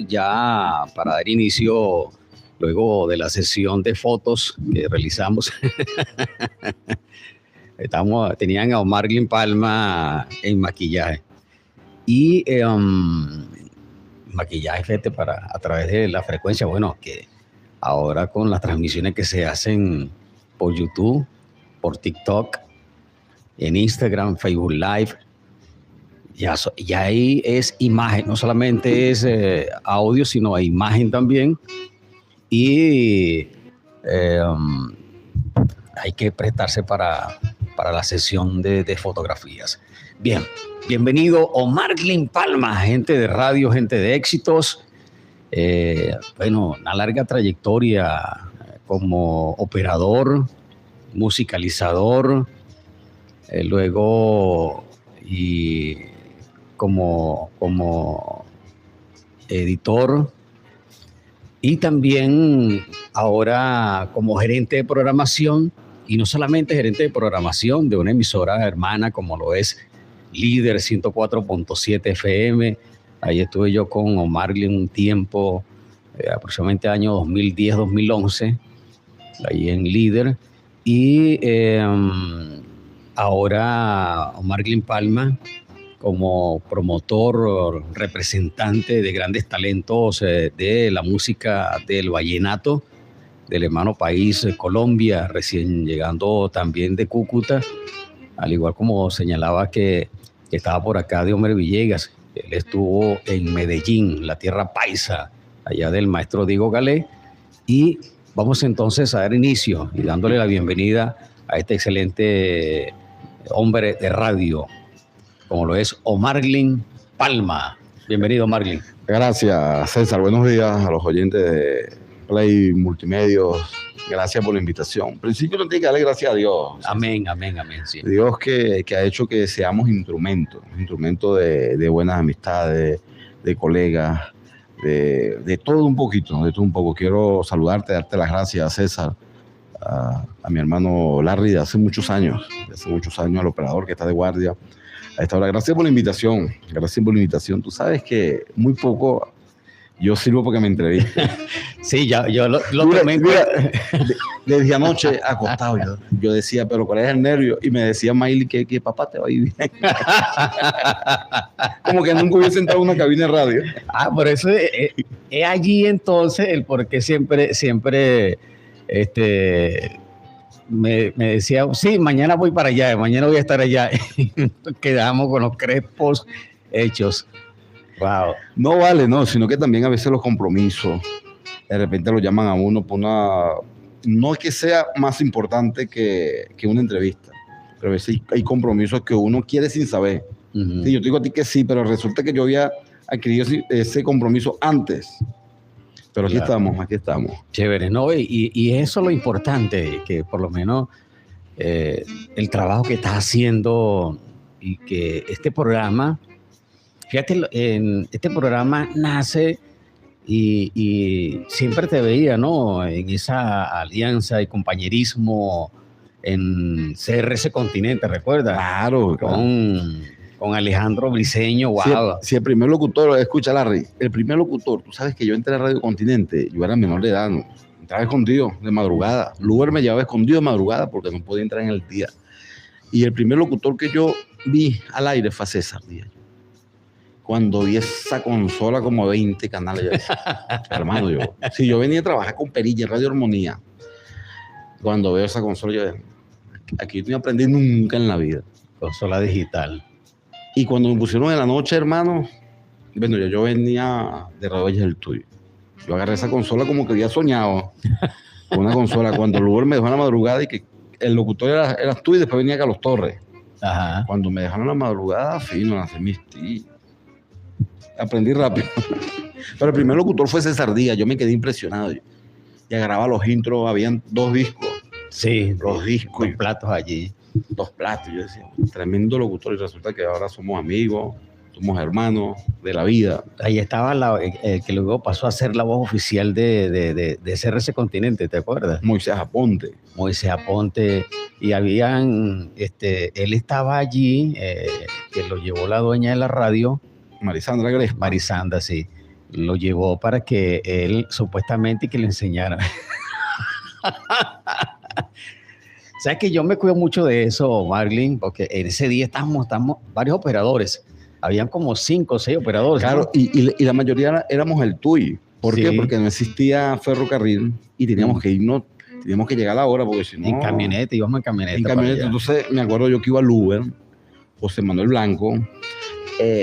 ya para dar inicio, luego de la sesión de fotos que realizamos, tenían a Omarlin Palma en maquillaje. Y maquillaje, fíjate, a través de la frecuencia, bueno, que ahora con las transmisiones que se hacen por YouTube, por TikTok, en Instagram, Facebook Live, ya ahí es imagen, no solamente es audio, sino hay imagen también. Y hay que prestarse para la sesión de fotografías. Bien, bienvenido Omarlin Palma, gente de radio, gente de éxitos. Bueno, una larga trayectoria como operador, musicalizador, luego y como editor, y también ahora como gerente de programación, y no solamente gerente de programación de una emisora hermana como lo es Líder 104.7 FM. Ahí estuve yo con Omarlin un tiempo, aproximadamente año 2010-2011, ahí en Líder. Y ahora Omarlin Palma como promotor, representante de grandes talentos de la música del vallenato, del hermano país Colombia, recién llegando también de Cúcuta, al igual como señalaba que estaba por acá de Homer Villegas. Él estuvo en Medellín, la tierra paisa, allá del maestro Diego Galé. Y vamos entonces a dar inicio y dándole la bienvenida a este excelente hombre de radio, como lo es Omarlin Palma. Bienvenido, Omarlin. Gracias, César. Buenos días a los oyentes de Play Multimedios. Gracias por la invitación. En principio no tiene que darle gracias a Dios. Amén, amén, amén. Sí. Dios que ha hecho que seamos instrumentos de buenas amistades, de colegas, de todo un poquito, de todo un poco. Quiero saludarte, darte las gracias, César, a mi hermano Larry de hace muchos años, al operador que está de guardia a esta hora. Gracias por la invitación, Tú sabes que muy poco yo sirvo porque me entrevisté. Sí, yo lo tomé en cuenta. Desde anoche acostado yo decía, pero ¿cuál es el nervio? Y me decía Miley que papá te va a ir bien. Como que nunca hubiese entrado en una cabina de radio. Por eso es allí entonces el por qué siempre me decía, sí, mañana voy para allá, mañana voy a estar allá. Quedamos con los crespos hechos. Wow. No vale, no, sino que también a veces los compromisos, de repente lo llaman a uno por no es que sea más importante que una entrevista, pero a veces hay compromisos que uno quiere sin saber. Uh-huh. Sí, yo te digo a ti que sí, pero resulta que yo había adquirido ese compromiso antes. Pero aquí estamos. Chévere, ¿no? Y eso es lo importante, que por lo menos el trabajo que estás haciendo y que este programa, fíjate, este programa nace y siempre te veía, ¿no? En esa alianza y compañerismo en CRC Continente, ¿recuerdas? Claro. Con Alejandro Briceño, wow. Sí, el primer locutor, escucha Larry, el primer locutor, tú sabes que yo entré a Radio Continente, yo era menor de edad, ¿no? Entraba escondido de madrugada. El Uber me llevaba escondido de madrugada porque no podía entrar en el día. Y el primer locutor que yo vi al aire fue César Díaz. Cuando vi esa consola como 20 canales, yo decía, hermano, yo venía a trabajar con Perilla en Radio Armonía. Cuando veo esa consola, yo decía, aquí no aprendí nunca en la vida. Consola digital. Y cuando me pusieron en la noche, hermano, bueno, yo venía de Radio Valles del Tuy. Yo agarré esa consola como que había soñado con una consola. Cuando el Uber me dejó en la madrugada y que el locutor eras tú y después venía Carlos Torres. Ajá. Cuando me dejaron en la madrugada, fino, lancé mis tíos. Aprendí rápido. Pero el primer locutor fue César Díaz. Yo me quedé impresionado. Y agarraba los intros, habían 2 discos. Sí, los discos. 2 platos allí. 2 platos. Yo decía, tremendo locutor. Y resulta que ahora somos amigos, somos hermanos de la vida. Ahí estaba que luego pasó a ser la voz oficial de CRC Continente, ¿te acuerdas? Moisés Aponte. Y habían, él estaba allí, que lo llevó la dueña de la radio. Marisandra Grespa. Marisandra, sí. lo llevó para que él supuestamente que le enseñara. Sabes que yo me cuido mucho de eso, Marlin, porque en ese día estábamos varios operadores. Habían como 5 o 6 operadores. Claro, ¿no? y la mayoría éramos el TUI. ¿Por Sí. qué? Porque no existía ferrocarril y teníamos que irnos, teníamos que llegar a la hora, porque si no... En camioneta, íbamos en camioneta. En camioneta, entonces me acuerdo yo que iba al Uber, José Manuel Blanco,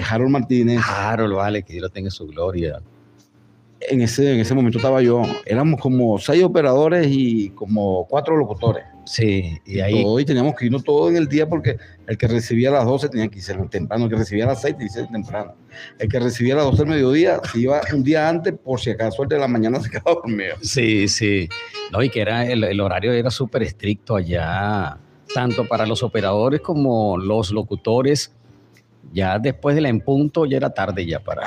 Harold Martínez. Harold, vale, que Dios lo tenga en su gloria. En ese momento estaba yo, éramos como 6 operadores y como 4 locutores. Sí, y ahí... Y teníamos que irnos todo en el día porque el que recibía a las 12 tenía que irse temprano, el que recibía a las 6 tenía que irse temprano. El que recibía a las 12 del mediodía se iba un día antes por si acaso el de la mañana se quedaba dormido. Sí, sí. No, y que era el horario era súper estricto allá, tanto para los operadores como los locutores. Ya después de la en punto ya era tarde ya para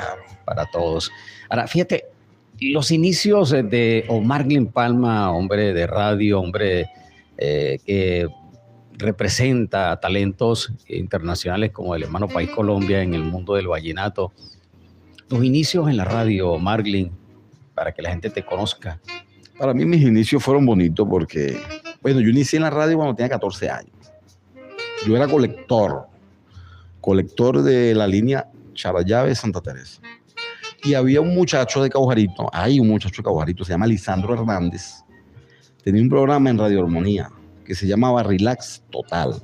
todos. Ahora, fíjate, los inicios de Omarlin Palma, hombre de radio, hombre que representa talentos internacionales como el hermano país Colombia en el mundo del vallenato. Tus inicios en la radio, Marlin, para que la gente te conozca. Para mí mis inicios fueron bonitos porque, bueno, yo inicié en la radio cuando tenía 14 años. Yo era colector de la línea Charallave Santa Teresa. Y había un muchacho de Caujarito, hay un muchacho de Caujarito, se llama Lisandro Hernández. Tenía un programa en Radio Armonía que se llamaba Relax Total.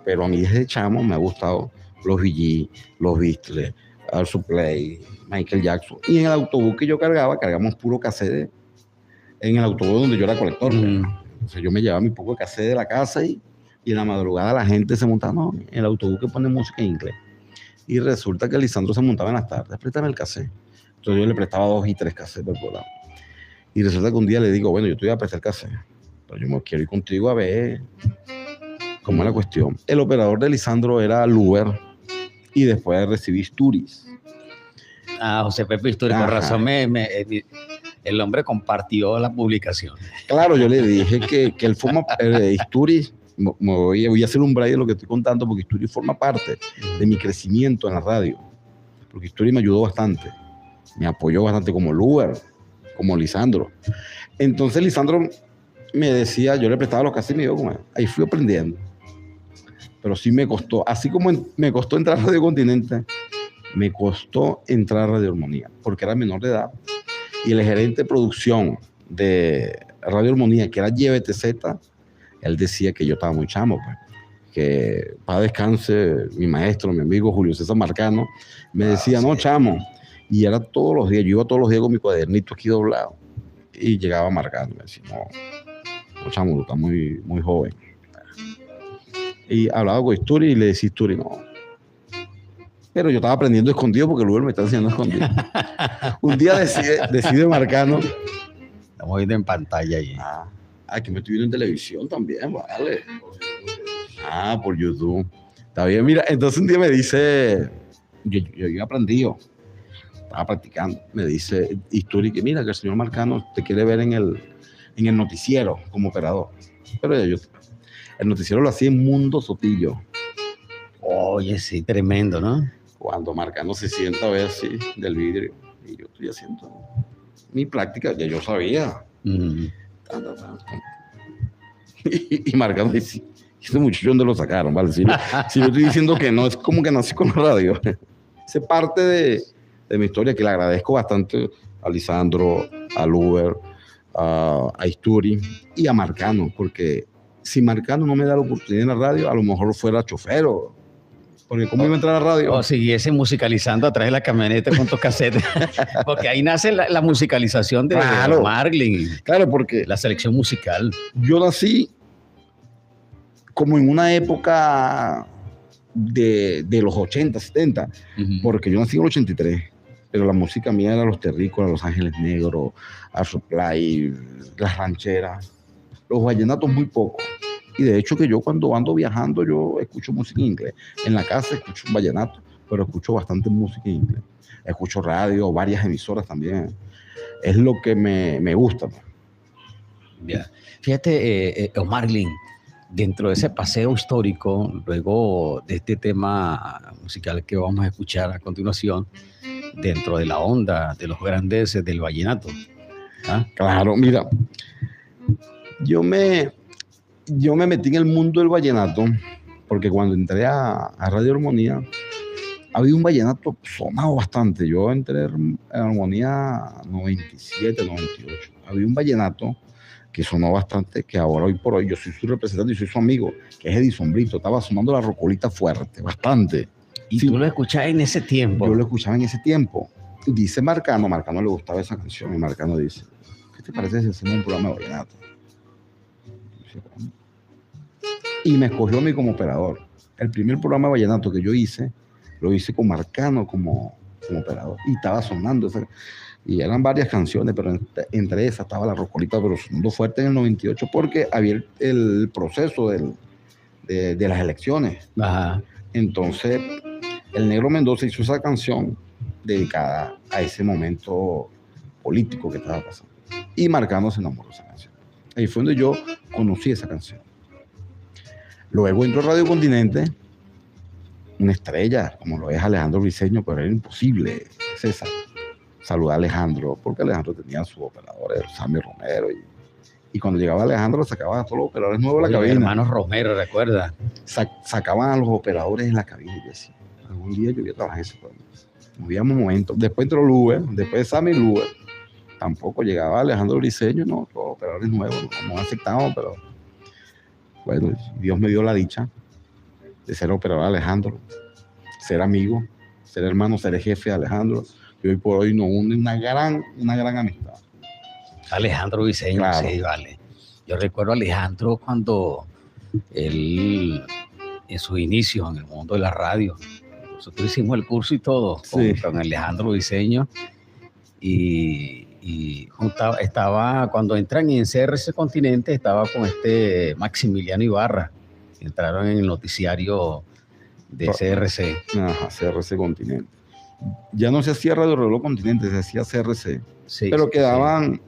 Pero a mí desde chamo me ha gustado los VG, los Beatles, Air Supply, Michael Jackson. Y en el autobús que yo cargamos puro cassette en el autobús donde yo era colector. Entonces yo me llevaba mi poco de cassette de la casa y en la madrugada la gente se montaba, no, en el autobús que pone música en inglés. Y resulta que Lisandro se montaba en las tardes, préstame el cassette. Entonces yo le prestaba 2 y 3 cassettes del programa. Y resulta que un día le digo, bueno, yo te voy a prestar el cassette, pero yo me quiero ir contigo a ver cómo es la cuestión. El operador de Lisandro era Luber y después recibí Isturiz. Ah, José Pepe Isturiz, por razón el hombre compartió la publicación. Claro, yo le dije que él forma Isturiz. Voy a hacer un braille de lo que estoy contando porque Isturiz forma parte de mi crecimiento en la radio. Porque Isturiz me ayudó bastante, me apoyó bastante como Luber, como Lisandro. Entonces Lisandro me decía, yo le prestaba los cassettes y me iba con él. Ahí fui aprendiendo. Pero sí me costó, así como me costó entrar a Radio Continente, me costó entrar a Radio Armonía, porque era menor de edad. Y el gerente de producción de Radio Armonía, que era YBTZ, él decía que yo estaba muy chamo, pues. Que para descanse, mi maestro, mi amigo Julio César Marcano, me decía, no, chamo. Y era todos los días, yo iba todos los días con mi cuadernito aquí doblado. Y llegaba Marcano, me decía, no chamo, tú estás muy, muy joven. Y hablaba con Isturi y le decía Isturi, no. Pero yo estaba aprendiendo escondido porque Luber me está enseñando escondido. Un día decide Marcano. Estamos viendo en pantalla ahí. Que me estoy viendo en televisión también, vale. Por YouTube. Está bien, mira, entonces un día me dice, yo aprendido, estaba practicando, me dice Isturi que mira que el señor Marcano te quiere ver en el noticiero como operador. Pero el noticiero lo hacía en Mundo Sotillo. Oye, sí, tremendo, ¿no? Cuando Marcano se sienta a ver así del vidrio y yo estoy haciendo mi práctica, ya yo sabía. Y Marcano dice, ese muchacho ¿dónde lo sacaron? ¿Vale? Si yo estoy diciendo que no, es como que nací con la radio. Esa es parte de mi historia que le agradezco bastante a Lisandro, a Luber, a Isturi y a Marcano, porque si Marcano no me da la oportunidad en la radio, a lo mejor fuera chofer porque ¿cómo iba a entrar a la radio? O siguiese musicalizando atrás de la camioneta con tus cassettes. Porque ahí nace la musicalización de Marlin. Claro, porque la selección musical. Yo nací como en una época de los 80, 70, porque yo nací en el 83, pero la música mía era Los Terrícolas, Los Ángeles Negros, Air Supply, Las Rancheras, los vallenatos muy poco. Y de hecho que yo cuando ando viajando yo escucho música en inglés. En la casa escucho un vallenato, pero escucho bastante música en inglés. Escucho radio, varias emisoras también. Es lo que me gusta. Bien. Fíjate, Omarlin, dentro de ese paseo histórico, luego de este tema musical que vamos a escuchar a continuación, dentro de la onda de los grandes del vallenato. ¿Ah? Claro, mira, yo me, yo me metí en el mundo del vallenato porque cuando entré a Radio Armonía, había un vallenato sonado bastante. Yo entré en Armonía 97, 98. Había un vallenato que sonó bastante, que ahora, hoy por hoy, yo soy su representante y soy su amigo, que es Edison Brito. Estaba sonando la rocolita fuerte, bastante. Y Sí, tú lo escuchabas en ese tiempo. yo lo escuchaba en ese tiempo. Dice Marcano le gustaba esa canción, y Marcano dice, ¿qué te parece si hacemos un programa de vallenato? Y me escogió a mí como operador. El primer programa de vallenato que yo hice, lo hice con Marcano como operador. Y estaba sonando. Y eran varias canciones, pero entre esas estaba la rocolita, pero sonando fuerte en el 98 porque había el proceso de las elecciones. Ajá. Entonces, el Negro Mendoza hizo esa canción dedicada a ese momento político que estaba pasando. Y Marcano se enamoró de esa canción. Ahí fue donde yo conocí esa canción. Luego entró a Radio Continente, una estrella, como lo es Alejandro Briceño, pero era imposible, César, saludar a Alejandro, porque Alejandro tenía sus operadores, Sammy Romero, y cuando llegaba Alejandro sacaba a todos los operadores nuevos de la cabina. Hermanos Romero, ¿recuerda? Sacaban a los operadores en la cabina y decía, algún día yo voy a trabajar en ese programa. Movíamos momentos. Después entró Luber, después Sammy Luber. Tampoco llegaba Alejandro Briceño, no, los operadores nuevos, no aceptaban, pero bueno, Dios me dio la dicha de ser operador de Alejandro, ser amigo, ser hermano, ser jefe de Alejandro, y hoy por hoy nos une una gran amistad. Alejandro Briceño, Claro. Sí, vale. Yo recuerdo a Alejandro cuando él, en sus inicios en el mundo de la radio, nosotros hicimos el curso y todo con Alejandro Briceño, y estaba, cuando entran en CRC Continente, estaba con Maximiliano Ibarra. Entraron en el noticiario de CRC. Ajá, CRC Continente. Ya no se hacía Radio Reloj Continente, se hacía CRC. Sí, pero quedaban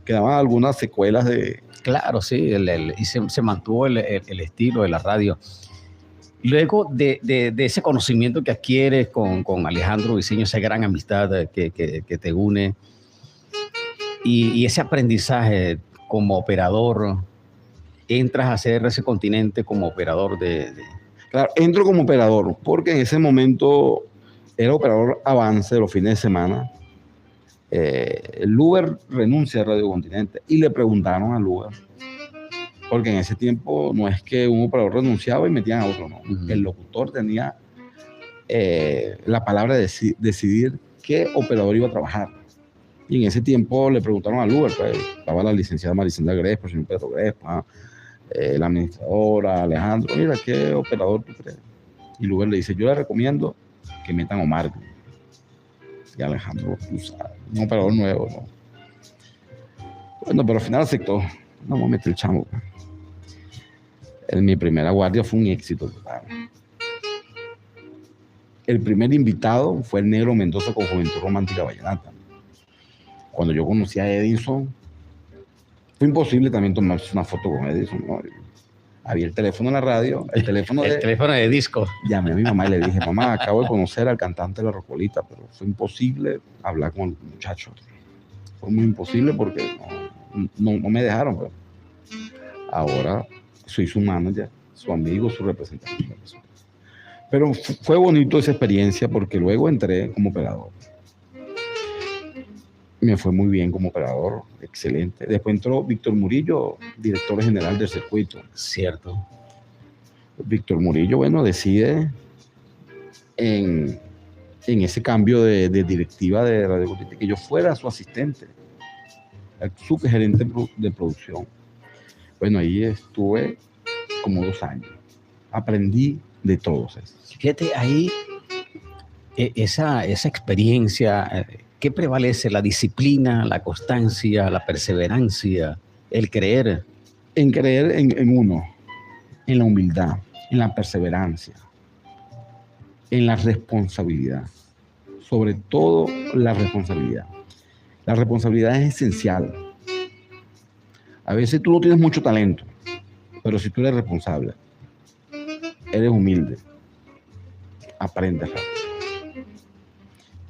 algunas secuelas de... Claro, sí, y se mantuvo el estilo de la radio. Luego de ese conocimiento que adquieres con Alejandro Briceño, esa gran amistad que te une, y ese aprendizaje como operador, entras a hacer ese continente como operador Claro, entro como operador, porque en ese momento era operador avance de los fines de semana. Luber renuncia a Radio Continente y le preguntaron a Luber, porque en ese tiempo no es que un operador renunciaba y metían a otro, no. El locutor tenía la palabra de decidir qué operador iba a trabajar. Y en ese tiempo le preguntaron a Luber, pues, estaba la licenciada Maricela Grespa, el señor Pedro Grespa, la administradora, Alejandro, mira, ¿qué operador tú crees? Y Luber le dice, yo le recomiendo que metan a Omar. Y Alejandro, un operador nuevo, ¿no? Bueno, pero al final aceptó. No, vamos a meter el chamo. Mi primera guardia fue un éxito total. El primer invitado fue el Negro Mendoza con Juventud Romántica Vallenata. Cuando yo conocí a Edison, fue imposible también tomarse una foto con Edison, ¿no? Había el teléfono en la radio, el teléfono de disco. Llamé a mi mamá y le dije, mamá, acabo de conocer al cantante de La Rocolita, pero fue imposible hablar con el muchacho. Fue muy imposible porque no me dejaron. Pero ahora soy su manager, su amigo, su representante. Pero fue bonito esa experiencia porque luego entré como operador. Me fue muy bien como operador, excelente. Después entró Víctor Murillo, director general del circuito. Cierto. Víctor Murillo, bueno, decide en ese cambio de directiva de Radio Continente que yo fuera su asistente, el subgerente de producción. Bueno, ahí estuve como 2 años. Aprendí de todos esos. Fíjate, ahí esa experiencia, ¿qué prevalece? La disciplina, la constancia, la perseverancia, el creer. En creer en uno, en la humildad, en la perseverancia, en la responsabilidad. Sobre todo la responsabilidad. La responsabilidad es esencial. A veces tú no tienes mucho talento, pero si tú eres responsable, eres humilde, aprendes rápido.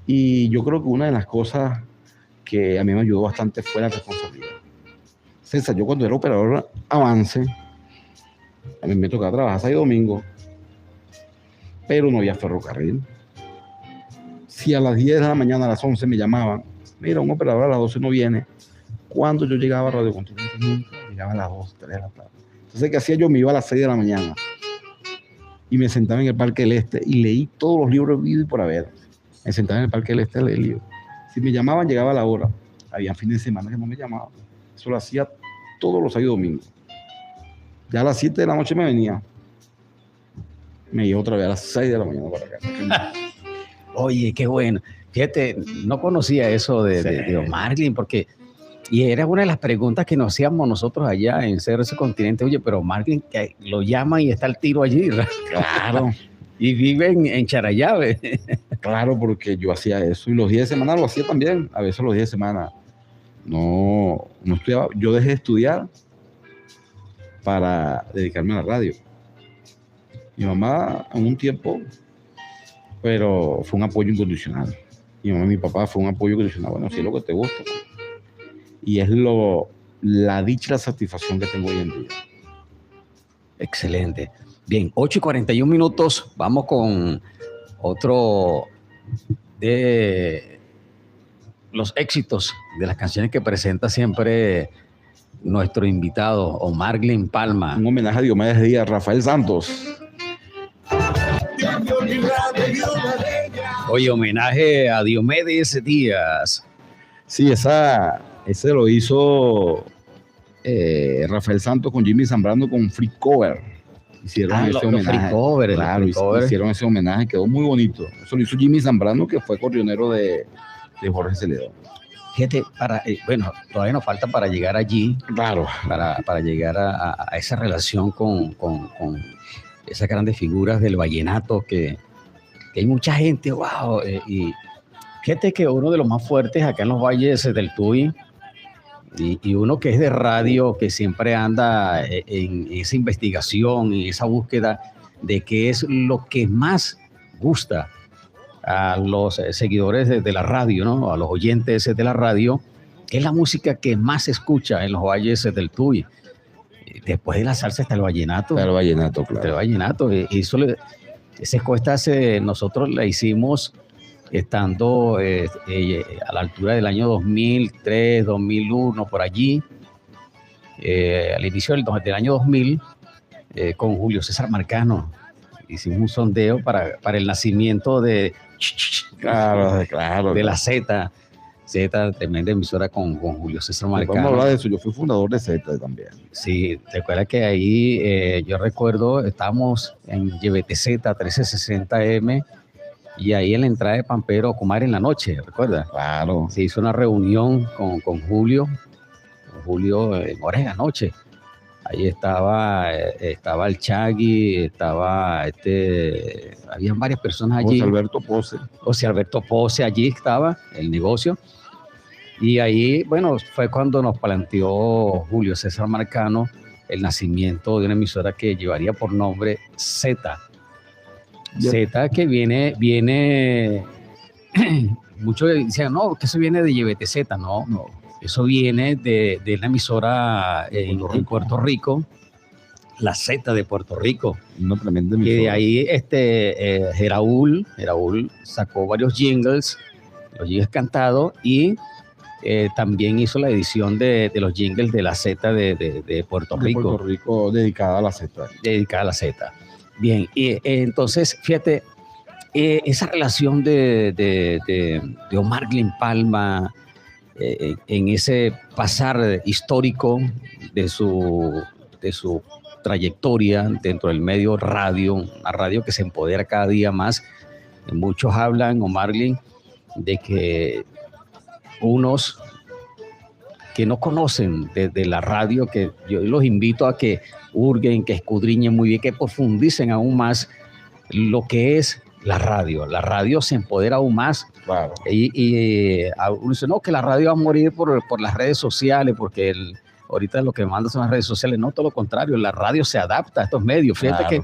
Y yo creo que una de las cosas que a mí me ayudó bastante fue la responsabilidad. César, yo cuando era operador avance, a mí me tocaba trabajar sábado y domingo, pero no había ferrocarril. Si a las 10 de la mañana, a las 11 me llamaban, mira, un operador a las 12 no viene. Cuando yo llegaba a Radio Continente, llegaba a las 2, 3 de la tarde. Entonces, ¿qué hacía yo? Me iba a las 6 de la mañana y me sentaba en el Parque del Este y leí todos los libros vidos y por haber. Me sentaba en el Parque del Este a leer libros. Si me llamaban, llegaba a la hora. Había fines de semana que no me llamaban. Eso lo hacía todos los sábados y domingos. Ya a las 7 de la noche me venía. Me iba otra vez a las 6 de la mañana para acá. Oye, qué bueno. Fíjate, no conocía eso de Omarglin, porque y era una de las preguntas que nos hacíamos nosotros allá en CRC Continente. Oye, pero Omarglin lo llaman y está el tiro allí. Claro. Y vive en Charallave. Claro, porque yo hacía eso. Y los días de semana lo hacía también. A veces los días de semana no estudiaba. Yo dejé de estudiar para dedicarme a la radio. Mi mamá en un tiempo, pero fue un apoyo incondicional. Mi mamá y mi papá fue un apoyo incondicional. Bueno, si es lo que te gusta. Y es la dicha y la satisfacción que tengo hoy en día. Excelente. Bien, 8:41. Vamos con otro de los éxitos de las canciones que presenta siempre nuestro invitado, Omarglin Palma. Un homenaje a Diomedes Díaz, Rafael Santos. Oye, homenaje a Diomedes Díaz. Sí, ese lo hizo Rafael Santos con Jimmy Zambrano con Free Cover. Hicieron ese homenaje. Free Cover, claro, hicieron ese homenaje, quedó muy bonito. Eso lo hizo Jimmy Zambrano, que fue corrionero de Jorge Celedón. Fíjate, bueno, todavía nos falta para llegar allí. Claro. Para llegar a esa relación con esas grandes figuras del vallenato que hay mucha gente, wow. Y fíjate que uno de los más fuertes acá en los valles del Tuy, y uno que es de radio, que siempre anda en esa investigación, en esa búsqueda de qué es lo que más gusta a los seguidores de la radio, ¿no? A los oyentes de la radio, que es la música que más se escucha en los valles del Tuy. Después de la salsa está el vallenato. El vallenato, claro. El vallenato. Esa encuesta nosotros la hicimos estando a la altura del año 2003, 2001, por allí, al inicio del año 2000, con Julio César Marcano. Hicimos un sondeo para el nacimiento de la Z, tremenda emisora con Julio César Marcano. Vamos a hablar de eso, yo fui fundador de Z también. Sí, te acuerdas que ahí, yo recuerdo, estábamos en YBTZ 1360M, y ahí en la entrada de Pampero, Comar en la noche, ¿recuerdas? Claro. Se hizo una reunión con Julio en horas de la noche. Ahí estaba el Chagui, habían varias personas allí. José Alberto Pose, allí estaba el negocio. Y ahí, bueno, fue cuando nos planteó Julio César Marcano el nacimiento de una emisora que llevaría por nombre Z. Z, que viene muchos decían, no, que eso viene de YBTZ, no, eso viene de una emisora en Puerto Rico, la Z de Puerto Rico. Una tremenda emisora. Y de ahí Geraúl sacó varios jingles, los jingles cantados, y también hizo la edición de los jingles de la Z de Puerto Rico. Puerto Rico dedicada a la Z. Dedicada a la Z. Bien, y entonces, fíjate, esa relación de Omarglin Palma en ese pasar histórico de su trayectoria dentro del medio radio, una radio que se empodera cada día más. Muchos hablan, Omarglin, de que unos que no conocen de la radio, que yo los invito a que hurguen, que escudriñen muy bien, que profundicen aún más lo que es la radio. La radio se empodera aún más. Claro. Y uno dice, no, que la radio va a morir por las redes sociales, porque ahorita lo que manda son las redes sociales. No, todo lo contrario, la radio se adapta a estos medios. Fíjate que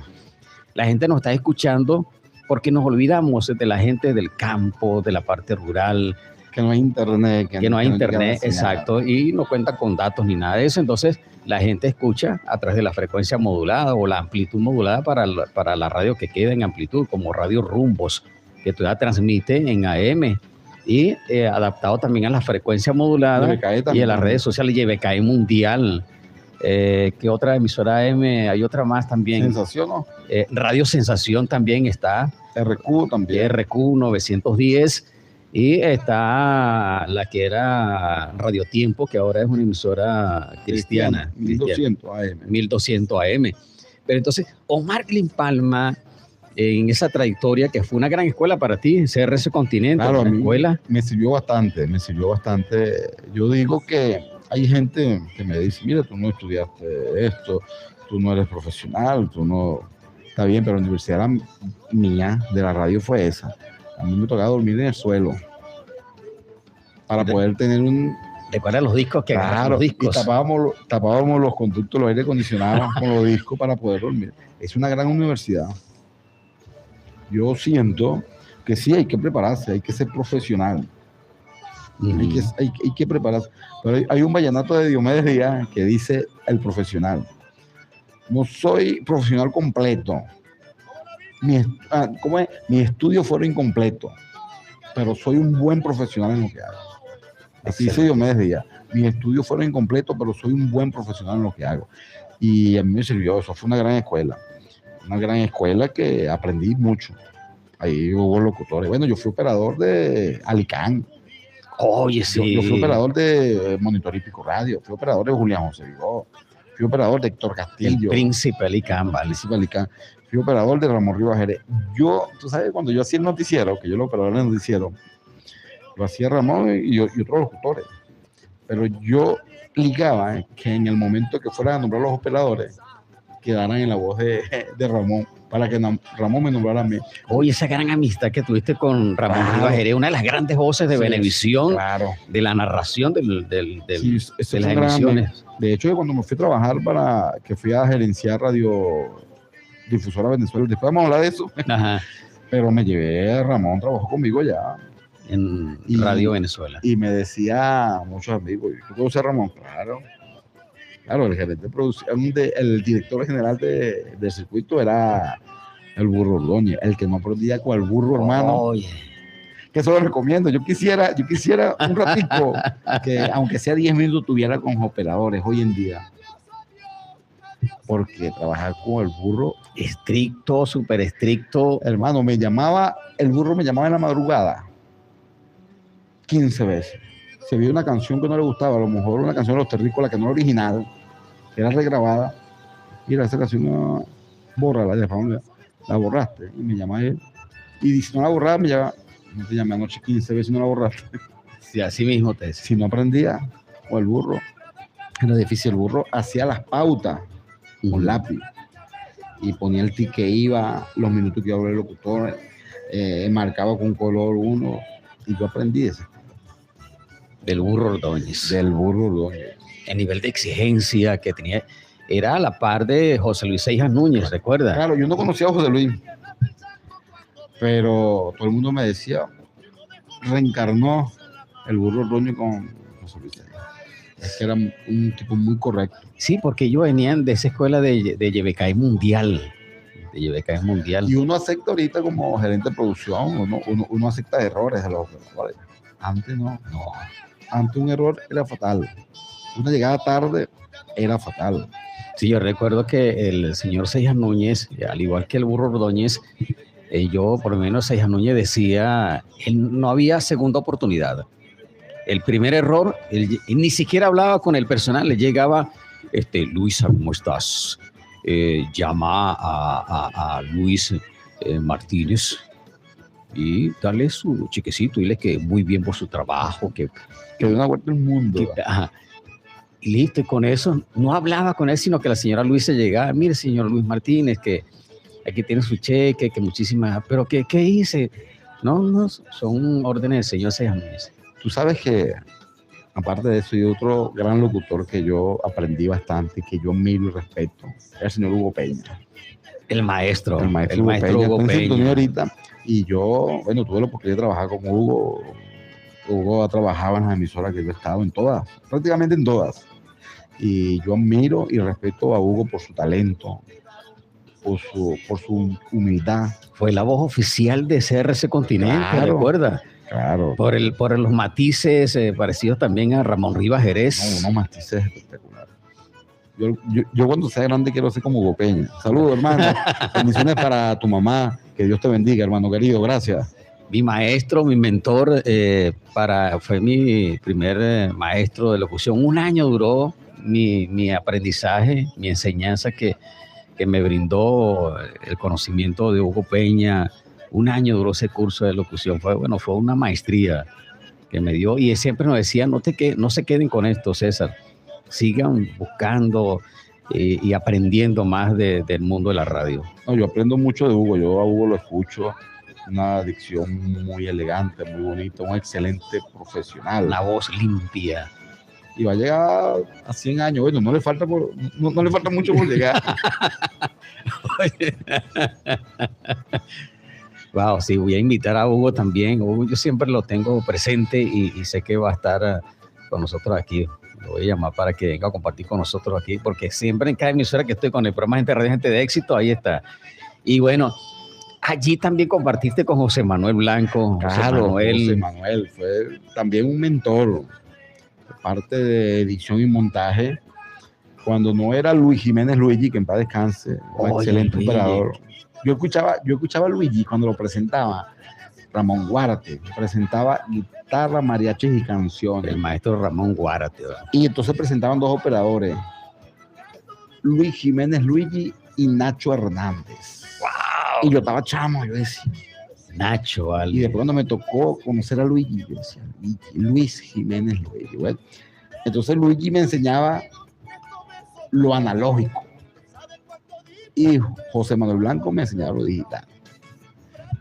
la gente nos está escuchando porque nos olvidamos de la gente del campo, de la parte rural, Que no hay internet. que no hay internet, señal. exacto, y no cuenta con datos ni nada de eso. Entonces, la gente escucha a través de la frecuencia modulada o la amplitud modulada para la radio que queda en amplitud, como Radio Rumbos, que todavía transmite en AM y adaptado también a la frecuencia modulada YBKE y también. en las redes sociales YBKE Mundial. ¿Qué otra emisora AM? Hay otra más también. Sensación, ¿no? Radio Sensación también está. RQ también. RQ 910. Y está la que era Radio Tiempo, que ahora es una emisora cristiana. 1200 AM. 1200 AM. Pero entonces, Omar Glyn Palma, en esa trayectoria que fue una gran escuela para ti, CRS Continente, Claro, a una mí escuela. me sirvió bastante. Yo digo que hay gente que me dice, mira, tú no estudiaste esto, tú no eres profesional, tú no... Está bien, pero la universidad mía de la radio fue esa. A mí me tocaba dormir en el suelo para poder tener un... ¿Recuerdas los discos que agarraban los discos? Y tapábamos los conductos, los aire acondicionados con los discos para poder dormir. Es una gran universidad. Yo siento que sí hay que prepararse, hay que ser profesional. Hay que prepararse. Pero hay un vallenato de Diomedes Díaz que dice el profesional. No soy profesional completo. ¿Cómo es? Mis estudios fueron incompletos, pero soy un buen profesional en lo que hago. Así dice Diomedes Díaz. Mis estudios fueron incompletos, pero soy un buen profesional en lo que hago. Y a mí me sirvió, eso fue una gran escuela que aprendí mucho. Ahí hubo locutores. Bueno, yo fui operador de Alicán. Oye, sí. Yo fui operador de Monitor Hípico Radio, fui operador de Julián José Vigó, fui operador de Héctor Castillo. El Príncipe Alicán, vale. Fui operador de Ramón Rivas Jerez. Tú sabes, cuando yo hacía el noticiero, que yo lo operador del noticiero, lo hacía Ramón y otros locutores. Pero yo ligaba que en el momento que fueran a nombrar los operadores, quedaran en la voz de Ramón, para que Ramón me nombrara a mí. Oye, esa gran amistad que tuviste con Ramón Rivas Jerez, una de las grandes voces de Venevisión, claro, de la narración de las emisiones. De hecho, cuando me fui a trabajar que fui a gerenciar Radio Difusora Venezuela, después vamos a hablar de eso. Ajá. Pero me llevé a Ramón, trabajó conmigo ya. En Radio Venezuela. Y me decía muchos amigos, ¿tú conoces a Ramón? Claro, el gerente de producción, el director general del circuito era el Burro Ordóñez, el que no aprendía con el burro, hermano. Oye. Que eso lo recomiendo. Yo quisiera un ratico que, aunque sea 10 minutos, tuviera con operadores hoy en día. Porque trabajar con el burro... Estricto, súper estricto. Hermano, el burro me llamaba en la madrugada 15 veces. Si había una canción que no le gustaba, a lo mejor una canción de Los Terrícolas que no era original, que era regrabada, mira, esa canción no, bórrala, la borraste, y me llama él, y si no la borraba, me llama, no te llamé anoche 15 veces y no la borraste. Sí, así mismo te decía. Si no aprendía, o el burro, era difícil, el burro hacía las pautas con lápiz, y ponía el ticket que iba, los minutos que iba a hablar el locutor, marcaba con color uno, y yo aprendí eso. Del Burro Ordóñez. El nivel de exigencia que tenía era a la par de José Luis Seijas Núñez, ¿recuerda? Claro, yo no conocía a José Luis, pero todo el mundo me decía, reencarnó el Burro Ordóñez con José Luis Seijas. Es que era un tipo muy correcto. Sí, porque ellos venían de esa escuela de YBKE Mundial. De YBKE Mundial. Y uno acepta ahorita como gerente de producción, uno acepta errores de los operadores. Antes no. Antes un error era fatal. Una llegada tarde era fatal. Sí, yo recuerdo que el señor Seijas Núñez, al igual que el Burro Ordóñez, yo por lo menos Seijas Núñez decía, no había segunda oportunidad. El primer error, él ni siquiera hablaba con el personal, le llegaba, Luisa, ¿cómo estás? Llama a Luis Martínez y dale su chequecito, dile que muy bien por su trabajo, que dio una vuelta al mundo. Y listo, y con eso no hablaba con él, sino que la señora Luisa llegaba, mire señor Luis Martínez, que aquí tiene su cheque, que muchísimas, pero ¿qué hice? No, son órdenes del señor Seijas Núñez. Tú sabes que aparte de eso, y otro gran locutor que yo aprendí bastante, que yo admiro y respeto, es el señor Hugo Peña. El maestro El maestro Hugo Peña está en sintonía ahorita. Y yo, bueno, tuve la oportunidad de trabajar con Hugo. Hugo trabajaba en las emisoras que yo he estado, en todas, prácticamente en todas. Y yo admiro y respeto a Hugo por su talento, por su humildad. Fue la voz oficial de CRC Continente, Claro, ¿recuerda? Claro. Por los matices parecidos también a Ramón Rivas Jerez. No, unos matices espectaculares. Yo cuando sea grande quiero ser como Hugo Peña. Saludos, hermano. Bendiciones para tu mamá. Que Dios te bendiga, hermano querido. Gracias. Mi maestro, mi mentor, fue mi primer maestro de locución. Un año duró mi aprendizaje, mi enseñanza que me brindó el conocimiento de Hugo Peña. Un año duró ese curso de locución. Fue una maestría que me dio. Y él siempre nos decía, no se queden con esto, César. Sigan buscando y aprendiendo más del mundo de la radio. No, yo aprendo mucho de Hugo. Yo a Hugo lo escucho. Una dicción muy elegante, muy bonita, un excelente profesional. Una voz limpia. Y va a llegar a 100 años. Bueno, no le falta mucho por llegar. Wow, sí, voy a invitar a Hugo también. Hugo, yo siempre lo tengo presente y sé que va a estar con nosotros aquí. Lo voy a llamar para que venga a compartir con nosotros aquí, porque siempre en cada emisora que estoy con el programa Gente Radio, Gente de Éxito, ahí está. Y bueno, allí también compartiste con José Manuel Blanco. Claro, José Manuel fue también un mentor, parte de edición y montaje, cuando no era Luis Jiménez Luigi, que en paz descanse, un excelente operador. Yo escuchaba a Luigi cuando lo presentaba, Ramón Guárate, presentaba guitarra, mariachis y canciones. El maestro Ramón Guárate. ¿verdad? Y entonces presentaban dos operadores, Luis Jiménez Luigi y Nacho Hernández. ¡Wow! Y yo estaba chamo, yo decía, Nacho, ¿vale? Y después cuando me tocó conocer a Luigi, yo decía, Luis Jiménez Luigi. Bueno, entonces Luigi me enseñaba lo analógico. Y José Manuel Blanco me enseñaba lo digital.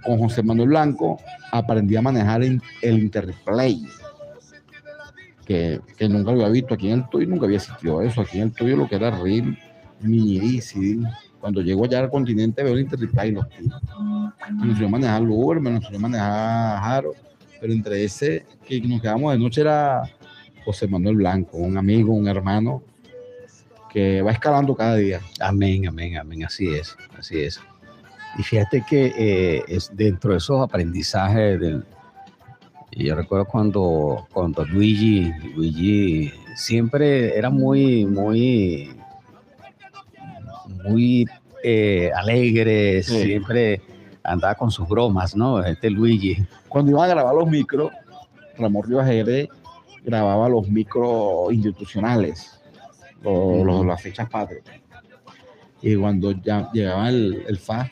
Con José Manuel Blanco aprendí a manejar el Interplay, que nunca lo había visto aquí en el Toy, nunca había existido eso. Aquí en el Toy lo que era RIM, Mini CD. Cuando llego allá al continente veo el Interplay y los tíos. Me enseñó a manejar Uber, me enseñó a manejar Jaro, pero entre ese que nos quedamos de noche era José Manuel Blanco, un amigo, un hermano que va escalando cada día. Amén, amén, amén, así es. Y fíjate que es dentro de esos aprendizajes yo recuerdo cuando Luigi siempre era muy alegre, sí. Siempre andaba con sus bromas, ¿no? Luigi. Cuando iban a grabar los micros, Ramón Rivas Jerez grababa los micros institucionales, las fechas patrias. Y cuando ya llegaba el FA,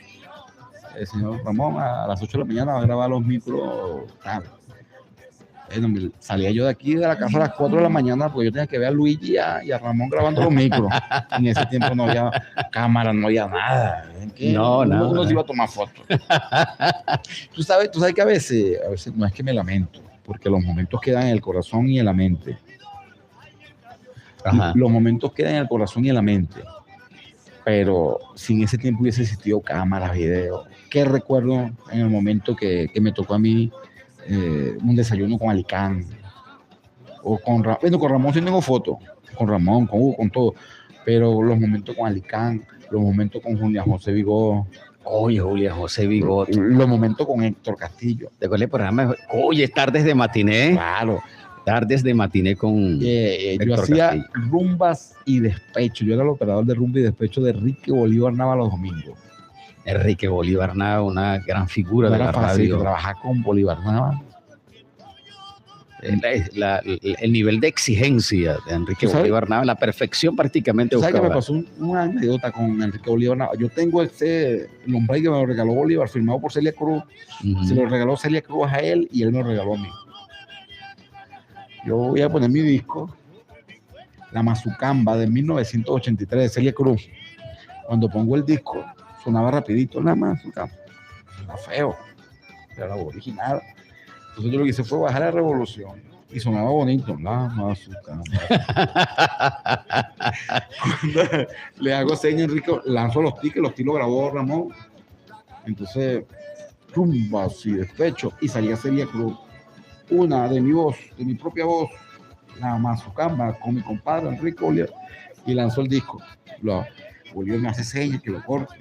el señor Ramón a las 8 de la mañana va a grabar los micros. Bueno, salía yo de aquí de la casa a las 4 de la mañana porque yo tenía que ver a Luigi y a Ramón grabando los micros. En ese tiempo no había cámara, no había nada. Uno se iba a tomar fotos. Tú sabes que a veces no es que me lamento, porque los momentos quedan en el corazón y en la mente. Ajá. Los momentos quedan en el corazón y en la mente. Pero si en ese tiempo hubiese existido cámaras, videos, ¿qué recuerdo en el momento que me tocó a mí un desayuno con Alicán? O con Ramón sí tengo fotos, con Ramón, con Hugo, con todo, pero los momentos con Alicán, los momentos con Julián José Vigot. Oye, Julián José Vigot. Los momentos con Héctor Castillo. ¿Te acuerdas el programa? Oye, Tardes de Matiné. Claro. Tardes de Matiné con yo hacía Castillo. Rumbas y despecho. Yo era el operador de rumba y despecho de Enrique Bolívar Nava los domingos. Enrique Bolívar Nava, una gran figura de la radio. Trabajar con Bolívar Nava. El nivel de exigencia de Enrique Bolívar Nava, la perfección prácticamente. ¿Sabes qué me pasó? Una anécdota con Enrique Bolívar Nava. Yo tengo el hombre que me lo regaló Bolívar, firmado por Celia Cruz. Se lo regaló Celia Cruz a él y él me lo regaló a mí. Yo voy a poner mi disco, La Mazucamba de 1983 de Celia Cruz. Cuando pongo el disco, sonaba rapidito, La Mazucamba. Era feo, era la original. Entonces yo lo que hice fue bajar la revolución Y sonaba bonito. La mazucamba. Cuando le hago señas, Enrique, lanzo los tickets lo grabó Ramón. Entonces, rumba así, despecho. Y salía Celia Cruz. Una de mi voz, de mi propia voz, la mazucamba, con mi compadre Enrique Oliver. Y lanzó el disco. Oliver me hace señas que lo corte.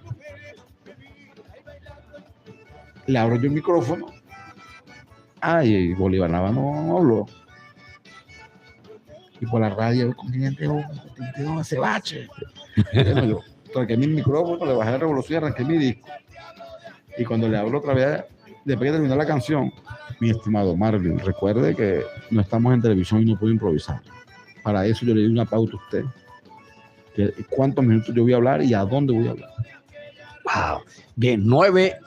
Le abro yo el micrófono. Ay, Bolívar Nava no habló. Y por la radio, el continente ese bache. Bueno, yo traqué mi micrófono, le bajé la revolución y arranqué mi disco. Y cuando le hablo otra vez, después de terminar la canción, mi estimado Marvin, recuerde que no estamos en televisión y no puedo improvisar. Para eso yo le di una pauta a usted. ¿Cuántos minutos yo voy a hablar y a dónde voy a hablar? Wow. Bien, 9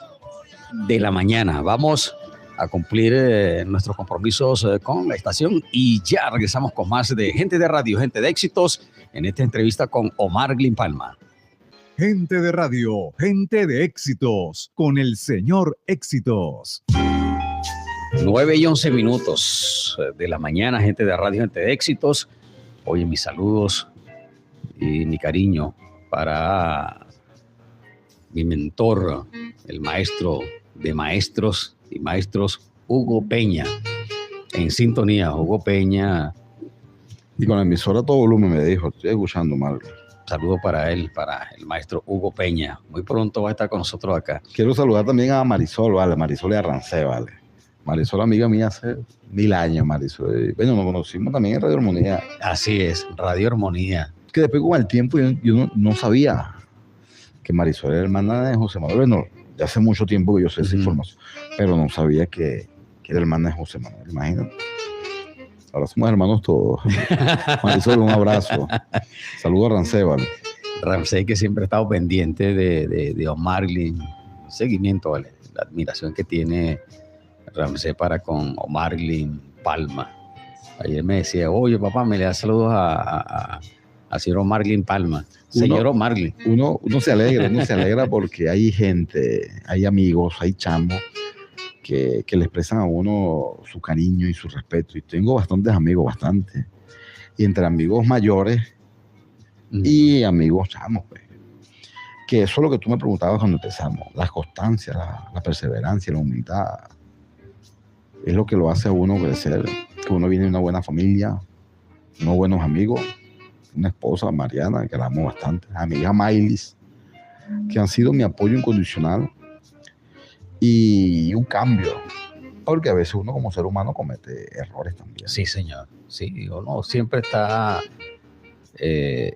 de la mañana. Vamos a cumplir nuestros compromisos con la estación y ya regresamos con más de Gente de Radio, Gente de Éxitos, en esta entrevista con Omarglin Palma. Gente de Radio, Gente de Éxitos, con el señor Éxitos. 9:11 de la mañana, Gente de Radio, Gente de Éxitos. Oye, mis saludos y mi cariño para mi mentor, el maestro de maestros y maestros, Hugo Peña. En sintonía, Hugo Peña. Y con la emisora a todo volumen me dijo, estoy escuchando, Marvin. Saludo para él, para el maestro Hugo Peña. Muy pronto va a estar con nosotros acá. Quiero saludar también a Marisol, ¿vale? Marisol y Arrancé, ¿vale? Marisol, amiga mía, hace 1000 años, Marisol. Bueno, nos conocimos también en Radio Armonía. Así es, Radio Armonía. Que después con el tiempo yo no sabía que Marisol era hermana de José Manuel. Bueno, ya hace mucho tiempo que yo sé esa información, pero no sabía que era hermana de José Manuel, imagínate. Ahora somos hermanos todos. Marisol, un abrazo. Saludos a Rancé, ¿vale? Rancé, que siempre ha estado pendiente de Omarglin. Seguimiento, ¿vale? La admiración que tiene Rancé para con Omarglin Palma. Ayer me decía, oye, papá, me le da saludos a señor Omarglin Palma. Señor Omarglin. Uno se alegra porque hay gente, hay amigos, hay chamos que le expresan a uno su cariño y su respeto. Y tengo bastantes amigos, bastante. Y entre amigos mayores y amigos chamos, pues. Que eso es lo que tú me preguntabas cuando empezamos. La constancia, la perseverancia, la humildad. Es lo que lo hace a uno crecer. Que uno viene de una buena familia, unos buenos amigos, una esposa, Mariana, que la amo bastante, amiga Maylis, que han sido mi apoyo incondicional y un cambio, porque a veces uno como ser humano comete errores también. Sí, señor. Sí, uno siempre está en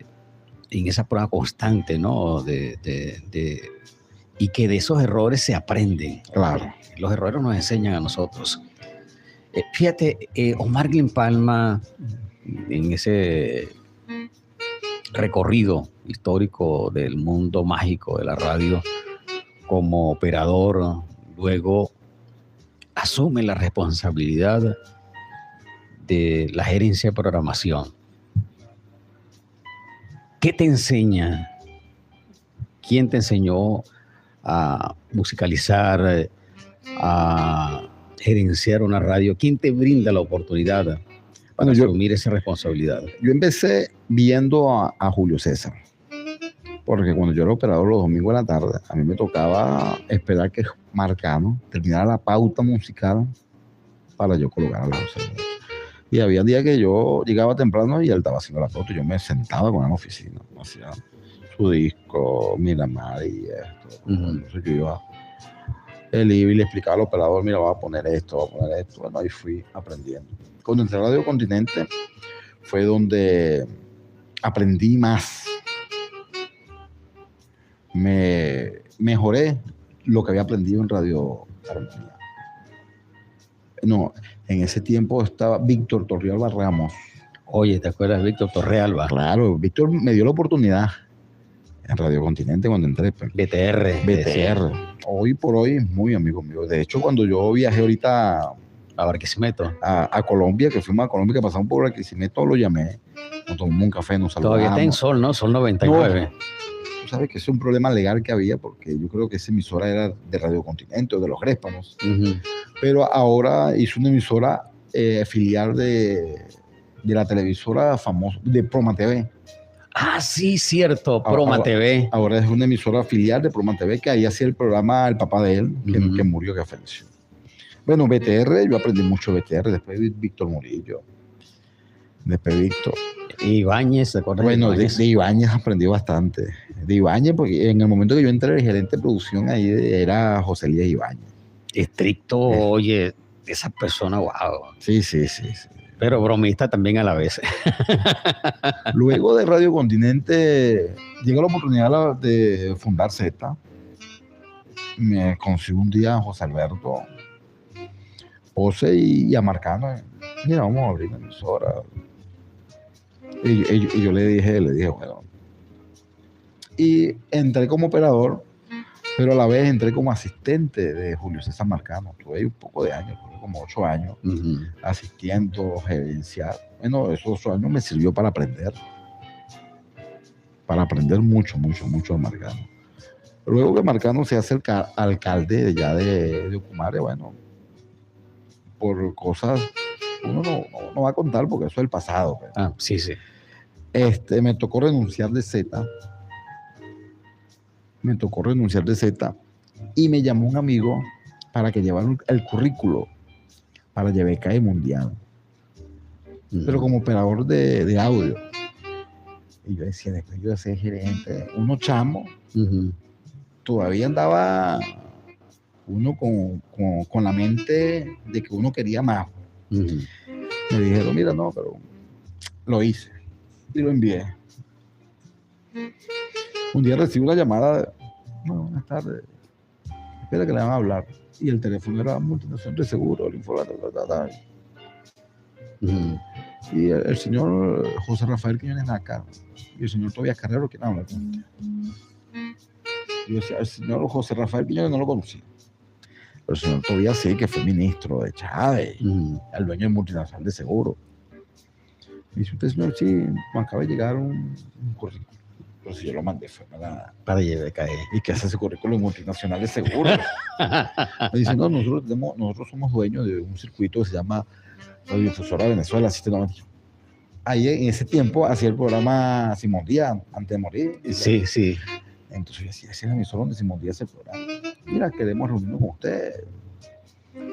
esa prueba constante, ¿no? Y que de esos errores se aprenden. Claro. Los errores nos enseñan a nosotros. Fíjate, Omarglin Palma, en ese recorrido histórico del mundo mágico de la radio, como operador, luego asume la responsabilidad de la gerencia de programación. ¿Qué te enseña? ¿Quién te enseñó a musicalizar, a gerenciar una radio? ¿Quién te brinda la oportunidad para asumir esa responsabilidad? Yo empecé viendo a Julio César, porque cuando yo era operador los domingos de la tarde, a mí me tocaba esperar que Marcano terminara la pauta musical para yo colocar a los observadores. Y había días que yo llegaba temprano y él estaba haciendo la pauta, y yo me sentaba con él en la oficina, hacía su disco, Miramar y esto. Entonces yo iba, él iba y le explicaba al operador, mira, va a poner esto. Bueno, ahí fui aprendiendo. Cuando entré a Radio Continente fue donde aprendí más. Me mejoré lo que había aprendido en Radio Armonía. No, en ese tiempo estaba Víctor Torrealba Ramos. Oye, ¿te acuerdas de Víctor Torrealba? Claro, Víctor me dio la oportunidad en Radio Continente cuando entré. BTR. Hoy por hoy es muy amigo mío. De hecho, cuando yo viajé ahorita a Barquisimeto, a Colombia, que fuimos a Colombia, que pasamos por Barquisimeto, lo llamé, nos tomamos un café, nos saludamos. Todavía está en Sol, ¿no? Sol 99. No, tú sabes que es un problema legal que había, porque yo creo que esa emisora era de Radio Continente o de los Grépanos. Pero ahora hizo una emisora filial de la televisora famosa, de Proma TV. Ah, sí, cierto, Proma Ahora- TV. Ahora es una emisora filial de Proma TV, que ahí hacía el programa el papá de él, Ujú. que murió, que falleció. Bueno, BTR, yo aprendí mucho BTR, después Víctor Murillo, después Víctor. Ibáñez, ¿te acuerdas Bueno, de Ibáñez? de Ibáñez aprendí bastante. De Ibáñez, porque en el momento que yo entré, el gerente de producción ahí era José Elías Ibáñez. Estricto, oye, esa persona, wow. Sí. Pero bromista también a la vez. Luego de Radio Continente, llegó la oportunidad de fundar Z. Me consigo un día a José Alberto Pose y a Marcano. Mira, vamos a abrir una emisora. Y yo le dije, bueno. Y entré como operador, pero a la vez entré como asistente de Julio César Marcano. Tuve ahí un poco de años, tuve como 8 años Ujú. asistiendo, gerenciar. Bueno, esos 8 años me sirvió para aprender mucho de Marcano. Luego que Marcano se hace alcalde ya de Ocumare, bueno, por cosas uno no va a contar porque eso es el pasado. Pues. Ah, sí. Me tocó renunciar de Z. Y me llamó un amigo para que llevara el currículo para Yebeca y Mundial, Ujú. pero como operador de audio. Y yo decía, después yo de ser gerente, uno chamo, Ujú. todavía andaba uno con la mente de que uno quería más. Ujú. Me dijeron, mira, no, pero lo hice y lo envié. Un día recibí una llamada, no, buenas tardes, espera que le van a hablar. Y el teléfono era Multinacional de Seguro, el informático, Ujú. y el señor José Rafael Quiñones Naca y el señor Tobias Carrero quieren hablar con usted. Yo decía, el señor José Rafael Quiñones no lo conocía, pero el señor Tobias sí, que fue ministro de Chávez, Ujú. el dueño del Multinacional de Seguro. Y dice, usted, señor, sí, me acaba de llegar un currículum. Pero si yo lo mandé, fue Para Yebeca. ¿Y qué hace ese currículum multinacional de seguro? Me dice, no, nosotros somos dueños de un circuito que se llama Radiodifusora Venezuela, Sistema. Ahí en ese tiempo hacía el programa Simón Díaz, antes de morir. Sí. Entonces yo decía, ese es el emisor donde Simón Díaz hace el programa. Mira, queremos reunirnos con usted,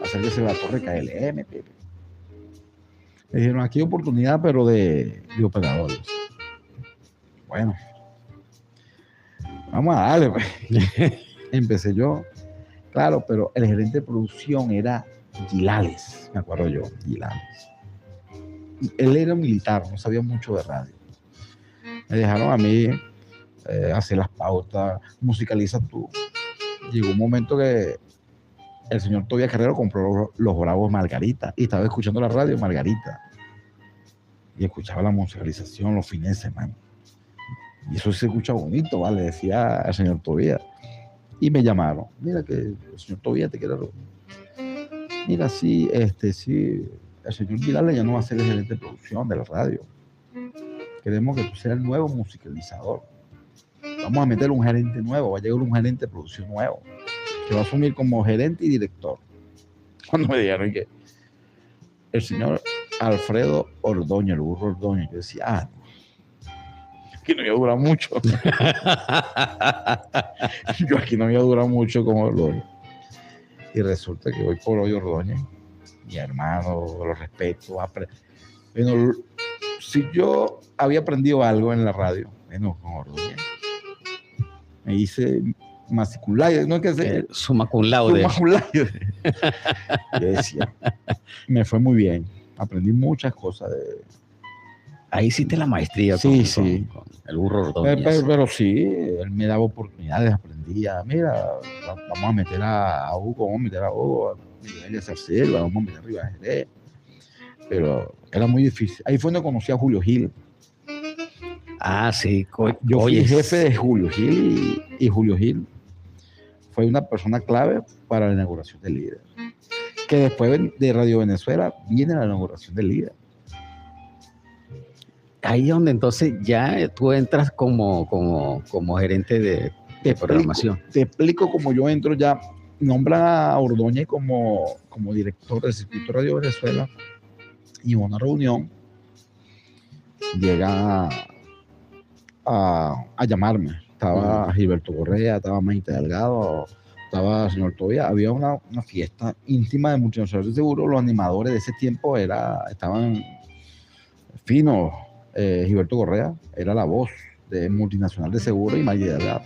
hacerse la torre KLM. Me dijeron, aquí hay oportunidad, pero de operadores. Bueno, vamos a darle, pues. Empecé yo, claro, pero el gerente de producción era Gilales, me acuerdo yo, Gilales. Él era militar, no sabía mucho de radio. Me dejaron a mí hacer las pautas, musicaliza tú. Llegó un momento que el señor Tobias Carrero compró los Bravos Margarita y estaba escuchando la radio Margarita. Y escuchaba la musicalización los fines de semana. Y eso se escucha bonito, ¿vale? Decía el señor Tobias. Y me llamaron. Mira que el señor Tobias te quiere reunir. Mira, sí, sí, el señor Gilales ya no va a ser el gerente de producción de la radio. Queremos que tú seas el nuevo musicalizador. Vamos a meter un gerente nuevo, va a llegar un gerente de producción nuevo, que va a asumir como gerente y director. Cuando me dijeron que el señor Alfredo Ordóñez, el burro Ordóñez, yo decía, aquí no iba a durar mucho. Yo aquí no iba a durar mucho como Ordóñez. Y resulta que hoy por hoy Ordóñez, mi hermano, lo respeto. Bueno, si yo había aprendido algo en la radio, bueno, con Ordóñez, me hice matriculado, no es que sea summa cum laude. Yo decía, me fue muy bien, aprendí muchas cosas de... Ahí hiciste la maestría Sí. con el burro Ordóñez. Pero sí, él me daba oportunidades, aprendía, mira, vamos a meter a Hugo, vamos a meter a Miguel de Sarcelo, vamos a meter a Rivas Jerez, pero era muy difícil. Ahí fue donde conocí a Julio Gil. Ah, sí. Yo fui jefe de Julio Gil y Julio Gil fue una persona clave para la inauguración del Líder. Que después de Radio Venezuela viene la inauguración del Líder. Ahí es donde entonces ya tú entras como gerente de programación. Te explico cómo yo entro ya. Nombran a Ordóñez como director del circuito Radio Venezuela Y en una reunión llega a llamarme. Estaba Gilberto Correa, estaba Maite Delgado, estaba el señor Tobía. Había una fiesta íntima de Multinacional de Seguro. Los animadores de ese tiempo estaban finos. Gilberto Correa era la voz de Multinacional de Seguro y Maite Delgado.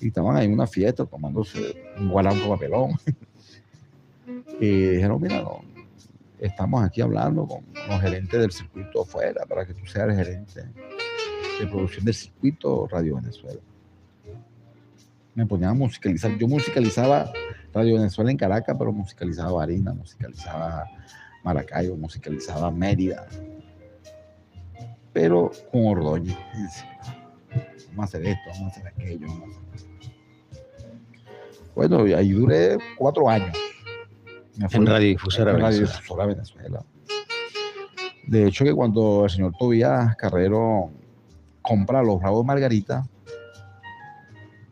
Y estaban ahí en una fiesta tomándose un guaranco papelón. Y dijeron, mira, no, estamos aquí hablando con los gerentes del circuito afuera para que tú seas el gerente de producción del circuito Radio Venezuela. Me ponían a musicalizar. Yo musicalizaba Radio Venezuela en Caracas, pero musicalizaba Barinas, musicalizaba Maracaibo, musicalizaba Mérida, pero con Ordóñez. Vamos a hacer esto, vamos a hacer aquello. Bueno, y ahí duré 4 años. En Radiodifusora Venezuela. De hecho, que cuando el señor Tobías Carrero compra los Bravos Margarita,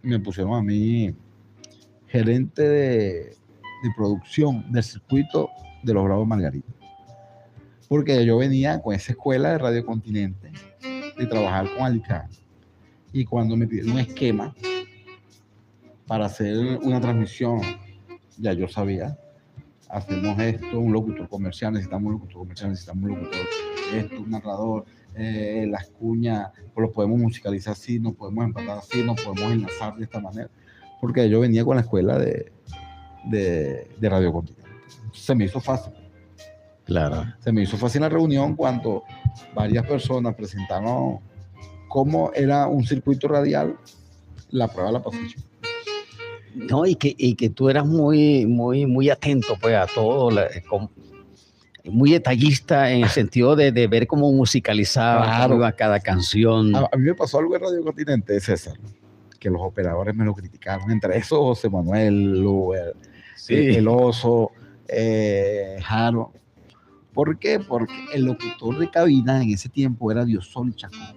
me pusieron a mí gerente de producción del circuito de los Bravos Margarita. Porque yo venía con esa escuela de Radio Continente de trabajar con Alicán. Y cuando me pidieron un esquema para hacer una transmisión, ya yo sabía, hacemos esto, un locutor comercial, necesitamos un locutor comercial, necesitamos un locutor, esto, un narrador, las cuñas, pues lo podemos musicalizar así, nos podemos empatar así, nos podemos enlazar de esta manera, porque yo venía con la escuela de Radio Continente. Se me hizo fácil. Claro. Se me hizo fácil la reunión cuando varias personas presentaron cómo era un circuito radial, la prueba la pasé yo. No, y que tú eras muy atento pues a todo, muy detallista en el sentido de ver cómo musicalizaba, claro, cómo iba cada canción. A mí me pasó algo en Radio Continente, César, que los operadores me lo criticaron, entre esos José Manuel, Luber, sí, el Oso, Jaro. ¿Por qué? Porque el locutor de cabina en ese tiempo era Diosoli Chacón.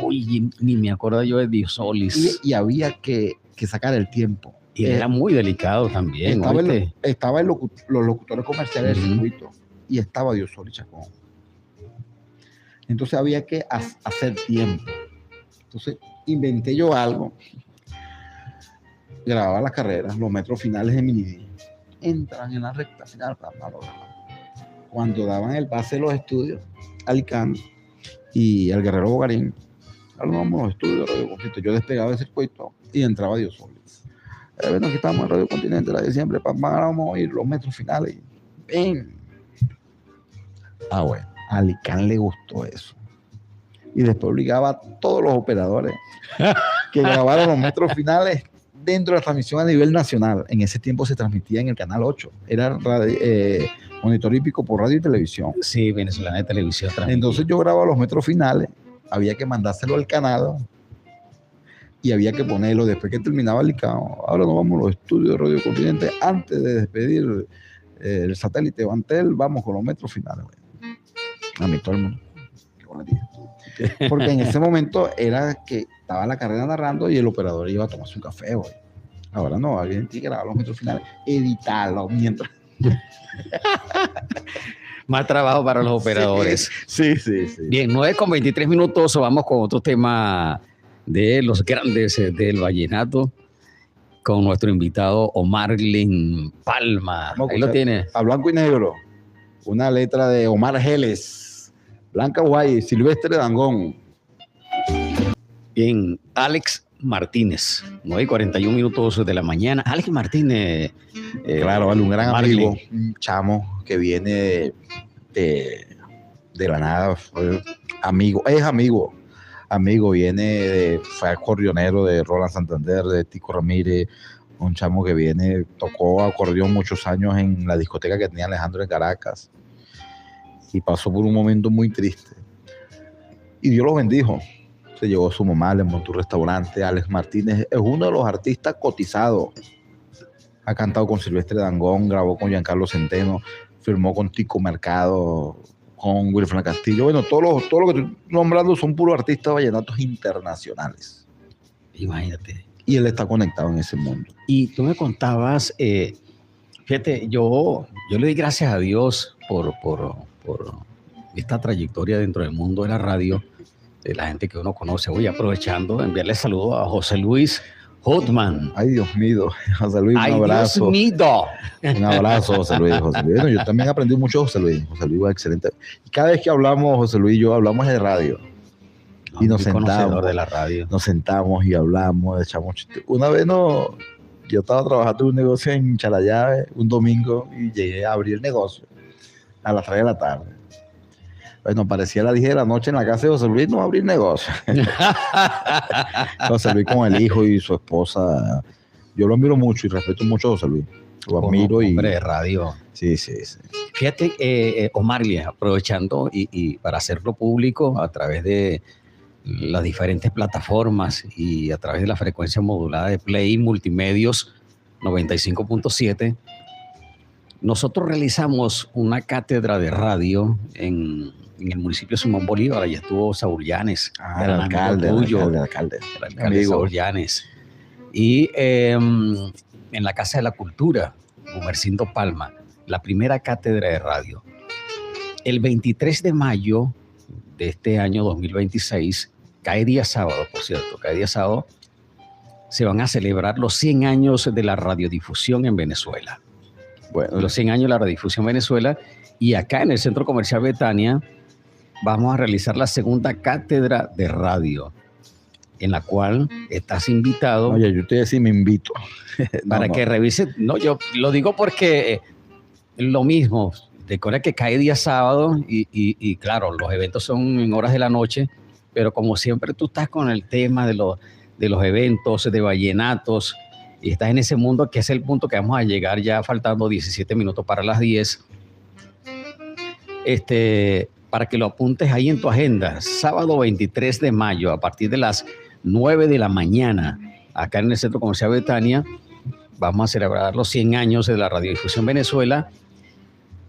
Uy, ni me acuerdo yo de Diosolis. Y había que sacar el tiempo. Y era muy delicado también. Estaban los locutores comerciales del circuito y estaba Diosoli Chacón. Entonces había que hacer tiempo. Entonces inventé yo algo. Grababa las carreras, los metros finales de Minidí. Entran en la recta final. Cuando daban el pase de los estudios, Alicán y al Guerrero Bogarín, vamos a los estudios de Radio Continente. Yo despegaba el circuito y entraba Diosoli. Bueno, aquí estamos en Radio Continente, la de siempre, vamos a oír los metros finales. ¡Ven! Bueno, a Alicán le gustó eso. Y después obligaba a todos los operadores que grabaran los metros finales dentro de la transmisión a nivel nacional. En ese tiempo se transmitía en el Canal 8. Era monitor hípico por radio y televisión. Sí, Venezolana de Televisión. Entonces yo grababa los metros finales, había que mandárselo al canal y había que ponerlo después que terminaba el licao. Ahora nos vamos a los estudios de Radio Continente. Antes de despedir el satélite Bantel, vamos con los metros finales. A mí todo el mundo. Qué buena idea. Porque en ese momento era que estaba la carrera narrando y el operador iba a tomarse un café. Güey. Ahora no, alguien tiene que grabar los metros finales, editarlos mientras. Más trabajo para los operadores. Sí. Bien, 9:23, vamos con otro tema de los grandes del vallenato con nuestro invitado Omar Glyn Palma. Ahí lo tiene. A blanco y negro, una letra de Omar Geles, Blanca Guay, Silvestre Dangond. Bien, Alex Martínez, 9:41 de la mañana. Alex Martínez. Claro, vale, un gran amigo, un chamo que viene de la nada, fue amigo, fue acordeonero de Roland Santander, de Tico Ramírez, un chamo que tocó acordeón muchos años en la discoteca que tenía Alejandro en Caracas y pasó por un momento muy triste. Y Dios lo bendijo. Se llegó su mamá, le montó un restaurante. Alex Martínez es uno de los artistas cotizados. Ha cantado con Silvestre Dangond, grabó con Giancarlo Centeno, firmó con Tico Mercado, con Wilfran Castillo. Bueno, todo lo que estoy nombrando son puros artistas vallenatos internacionales. Imagínate. Y él está conectado en ese mundo. Y tú me contabas, fíjate, yo le doy gracias a Dios por esta trayectoria dentro del mundo de la radio, de la gente que uno conoce. Voy aprovechando, enviarle saludos a José Luis Hotman. Ay, Dios mío, José Luis, ¡Ay, un abrazo. Dios mío! Un abrazo, José Luis. José Luis. Bueno, yo también aprendí mucho de José Luis. José Luis va excelente. Y cada vez que hablamos, José Luis y yo hablamos de radio. Y nos sentamos, de la radio. Nos sentamos y hablamos, echamos chistes. Una vez yo estaba trabajando en un negocio en Charallave un domingo y llegué a abrir el negocio a las 3 de la tarde. Bueno, parecía las 10 de la noche en la casa de José Luis, no abrir negocio. José Luis con el hijo y su esposa. Yo lo admiro mucho y respeto mucho a José Luis. Lo admiro y... Hombre de radio. Sí. Fíjate, Omarlia, aprovechando y para hacerlo público a través de las diferentes plataformas y a través de la frecuencia modulada de Play Multimedios 95.7, nosotros realizamos una cátedra de radio en el municipio de Simón Bolívar. Allá estuvo Saúl Llanes, el alcalde. El alcalde Saúl Llanes. Y en la Casa de la Cultura, Gumercindo Palma, la primera cátedra de radio. El 23 de mayo de este año 2026, cae día sábado, por cierto, se van a celebrar los 100 años de la radiodifusión en Venezuela. Bueno, los 100 años de la radiodifusión en Venezuela, y acá en el Centro Comercial Betania vamos a realizar la segunda cátedra de radio, en la cual estás invitado. Oye, yo te decía, me invito. Para que revise. No, yo lo digo porque lo mismo, recuerda que cae día sábado y claro, los eventos son en horas de la noche, pero como siempre tú estás con el tema de los eventos, de vallenatos, y estás en ese mundo que es el punto que vamos a llegar ya faltando 17 minutos para las 10. Para que lo apuntes ahí en tu agenda, sábado 23 de mayo a partir de las 9 de la mañana, acá en el Centro Comercial Betania, vamos a celebrar los 100 años de la radiodifusión Venezuela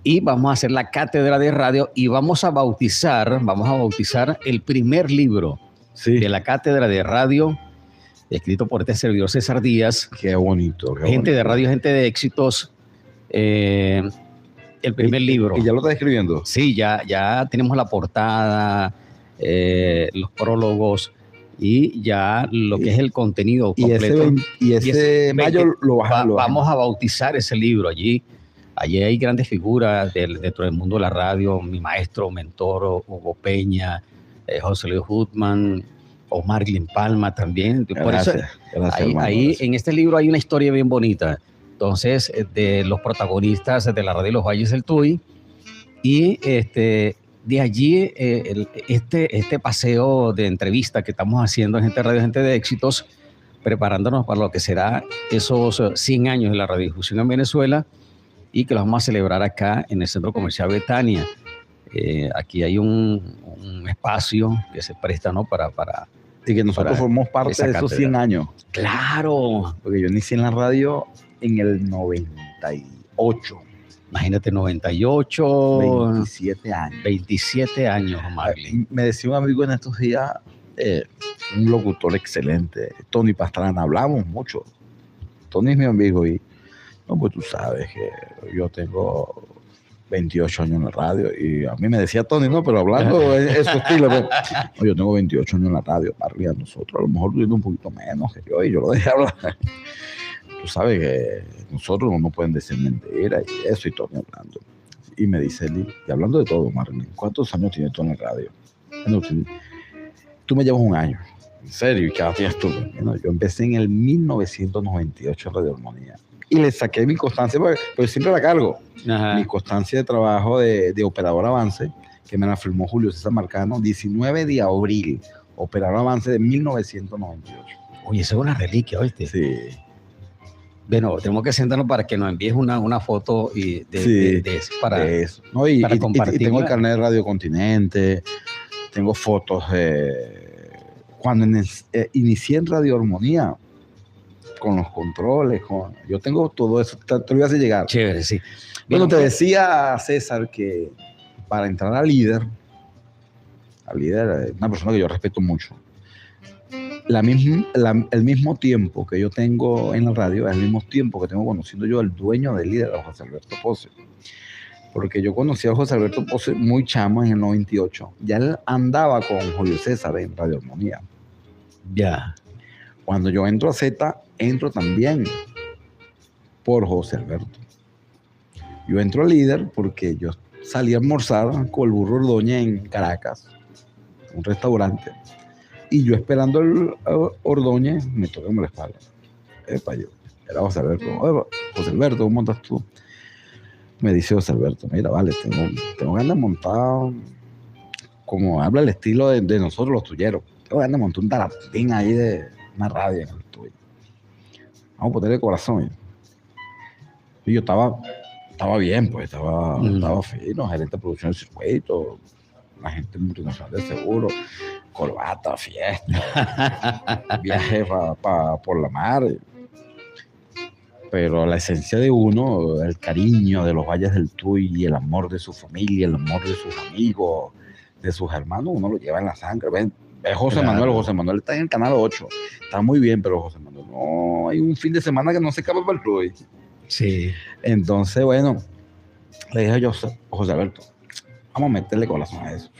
y vamos a hacer la cátedra de radio y vamos a bautizar el primer libro de la cátedra de radio, escrito por este servidor César Díaz. Qué bonito. Gente de radio, gente de éxitos. El primer libro. ¿Y ya lo estás escribiendo? Sí, ya tenemos la portada, los prólogos y ya lo que es el contenido completo. Y ese mayo lo vamos a bautizar ese libro allí. Allí hay grandes figuras dentro del mundo de la radio, mi maestro, mentor, Hugo Peña, José Luis Hutman, Omarglin Palma también. Gracias, ahí en este libro hay una historia bien bonita. Entonces, de los protagonistas de la radio de los Valles del Tuy, y de allí este paseo de entrevista que estamos haciendo en Gente Radio, Gente de Éxitos, preparándonos para lo que será esos 100 años de la radiodifusión en Venezuela, y que lo vamos a celebrar acá en el Centro Comercial Betania. Aquí hay un espacio que se presta, ¿no? para y que nosotros formamos parte de esos 100 años. ¡Claro! Porque yo inicié en la radio en el 98. Imagínate, 98. 27 años. 27 años, Marley. Me decía un amigo en estos días, un locutor excelente, Tony Pastrana, hablamos mucho. Tony es mi amigo y, no, pues tú sabes que yo tengo 28 años en la radio, y a mí me decía Tony, no, pero hablando en su estilo, pues, no, yo tengo 28 años en la radio, Marley, a nosotros a lo mejor tuvimos un poquito menos que yo, y yo lo dejé hablar. Tú sabes que nosotros no nos pueden decir mentiras y eso, y Tony hablando. Y me dice él, y hablando de todo, Marley, ¿cuántos años tienes tú en la radio? Bueno, tú me llevas un año. ¿En serio? ¿Y qué edad tienes tú? Bueno, yo empecé en el 1998 en Radio Armonía. Y le saqué mi constancia, porque siempre la cargo. Ajá. Mi constancia de trabajo de operador avance, que me la firmó Julio César Marcano, 19 de abril, operador avance de 1998. Oye, eso es una reliquia, ¿oíste? Sí. Bueno, tenemos que sentarnos para que nos envíes una foto de eso, para eso. No, para compartir. Y tengo el carnet de Radio Continente, tengo fotos cuando inicié en Radio Armonía, con los controles, yo tengo todo eso, te lo voy a hacer llegar. Chévere, sí. Bueno, te decía, César, que para entrar a líder, una persona que yo respeto mucho, el mismo tiempo que yo tengo en la radio es el mismo tiempo que tengo conociendo yo al dueño de líder, a José Alberto Pose. Porque yo conocí a José Alberto Pose muy chamo en el 98. Ya él andaba con Julio César en Radio Armonía. Ya. Cuando yo entro a Z, entro también por José Alberto. Yo entro a Líder porque yo salí a almorzar con el burro Ordóñez en Caracas, un restaurante. Y yo esperando el Ordóñez, me toca en la espalda. Epa, yo. Era José Alberto. Oye, José Alberto, ¿cómo montas tú? Me dice José Alberto, mira, vale, tengo ganas de montar, como habla el estilo de nosotros los tuyeros, tengo ganas de montar un taratín ahí de una radio en el tuyo. Vamos a ponerle corazón. Y yo estaba bien, pues, estaba fino, gerente de producción del circuito, agente multinacional de seguro, corbata, fiesta, viaje por la mar. Pero la esencia de uno, el cariño de los valles del Tuy, el amor de su familia, el amor de sus amigos, de sus hermanos, uno lo lleva en la sangre. Ven, José Manuel está en el canal 8, está muy bien, pero José Manuel, no, hay un fin de semana que no se escapa para el Tuy. Sí. Entonces, bueno, le dije a José Alberto, vamos a meterle corazón a eso.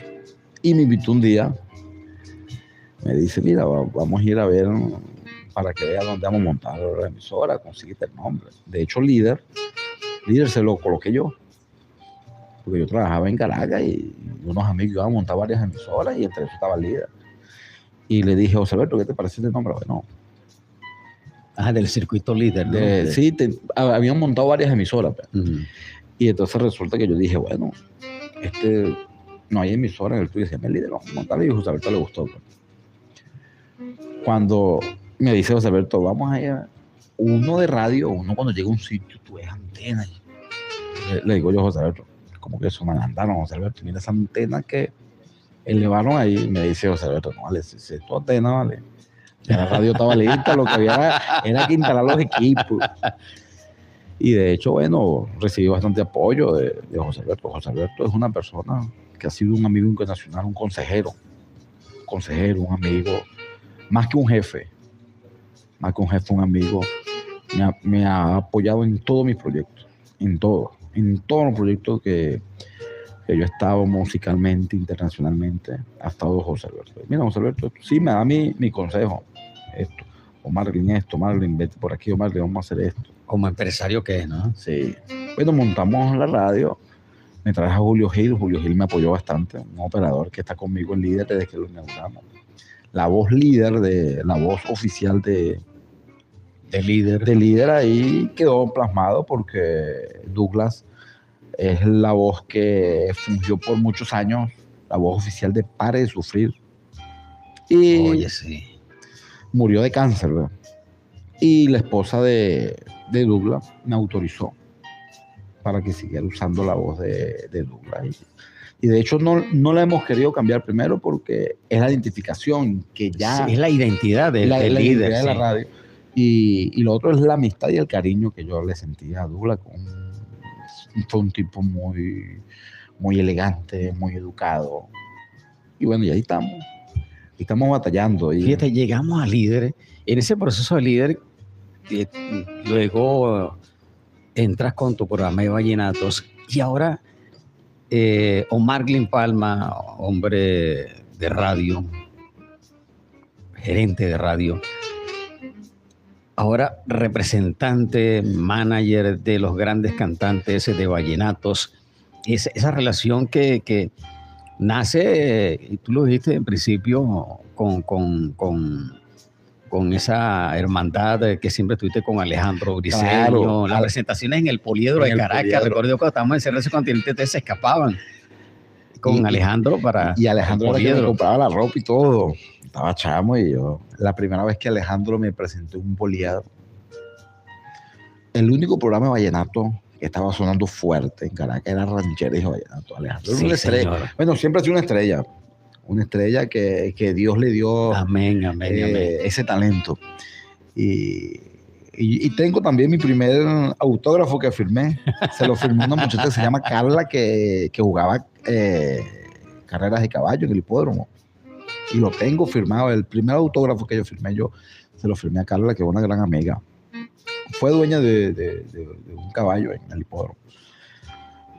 Y me invitó un día, me dice, mira, vamos a ir a ver para que veas dónde vamos a montar la emisora, consíguete el nombre. De hecho, líder se lo coloqué yo, porque yo trabajaba en Caracas y unos amigos iban a montar varias emisoras y entre eso estaba Líder. Y le dije, José Alberto, ¿qué te parece este nombre? Bueno, del circuito Líder, ¿no? Sí, habían montado varias emisoras. Y entonces resulta que yo dije, bueno, no hay emisora en el tuyo, se llama Líder, vamos a montarlo, y a José Alberto le gustó. Pues. Cuando me dice José Alberto, vamos a ir uno de radio, uno cuando llega a un sitio, tú ves antenas. Le digo yo a José Alberto, como que eso me mandaron, José Alberto, mira esa antena que elevaron ahí. Me dice José Alberto, no vale, si es tu antena, vale. Ya la radio estaba lista, lo que había era que instalar los equipos. Y de hecho, bueno, recibí bastante apoyo de José Alberto. José Alberto es una persona que ha sido un amigo internacional, un consejero, un amigo, más que un jefe, un amigo. Me ha apoyado en todos mis proyectos, en todos los proyectos que yo he estado musicalmente, internacionalmente, ha estado José Alberto. Mira, José Alberto, sí me da mi consejo, esto, o Marlin, vete por aquí, Marlin, vamos a hacer esto. Como empresario que es, ¿no? Sí. Bueno, montamos la radio, me traje a Julio Gil me apoyó bastante, un operador que está conmigo en Líder desde que lo inauguramos. La voz oficial de Líder ahí quedó plasmado porque Douglas es la voz que fungió por muchos años, la voz oficial de Pare de Sufrir. Y oye, sí. Murió de cáncer, ¿verdad? Y la esposa de Douglas me autorizó para que siguiera usando la voz de Douglas. Y de hecho no la hemos querido cambiar primero porque es la identificación que ya... Sí, es la identidad del Líder. Identidad de la radio. Y lo otro es la amistad y el cariño que yo le sentía a Douglas. Fue un tipo muy, muy elegante, muy educado. Y bueno, y ahí estamos batallando. Fíjate, llegamos a Líder. En ese proceso de Líder, luego entras con tu programa de vallenatos y ahora Omar Glyn Palma, hombre de radio, gerente de radio, ahora representante, manager de los grandes cantantes de vallenatos, esa relación que nace, y tú lo dijiste en principio, con esa hermandad que siempre tuviste con Alejandro Briceño, claro, las presentaciones en el Poliedro de Caracas. Recuerdo cuando estábamos en Cerveza Continente, ustedes se escapaban con Alejandro para... Y Alejandro era que me compraba la ropa y todo. Estaba chamo y yo... La primera vez que Alejandro me presentó un Poliedro, el único programa de vallenato que estaba sonando fuerte en Caracas era Rancheras y Vallenato. Alejandro era una estrella. Señor. Bueno, siempre ha sido una estrella que Dios le dio amén. Ese talento. Y tengo también mi primer autógrafo que firmé. Se lo firmó una muchacha que se llama Carla, que jugaba carreras de caballo en el hipódromo. Y lo tengo firmado. El primer autógrafo que yo firmé, se lo firmé a Carla, que es una gran amiga. Fue dueña de un caballo en el hipódromo.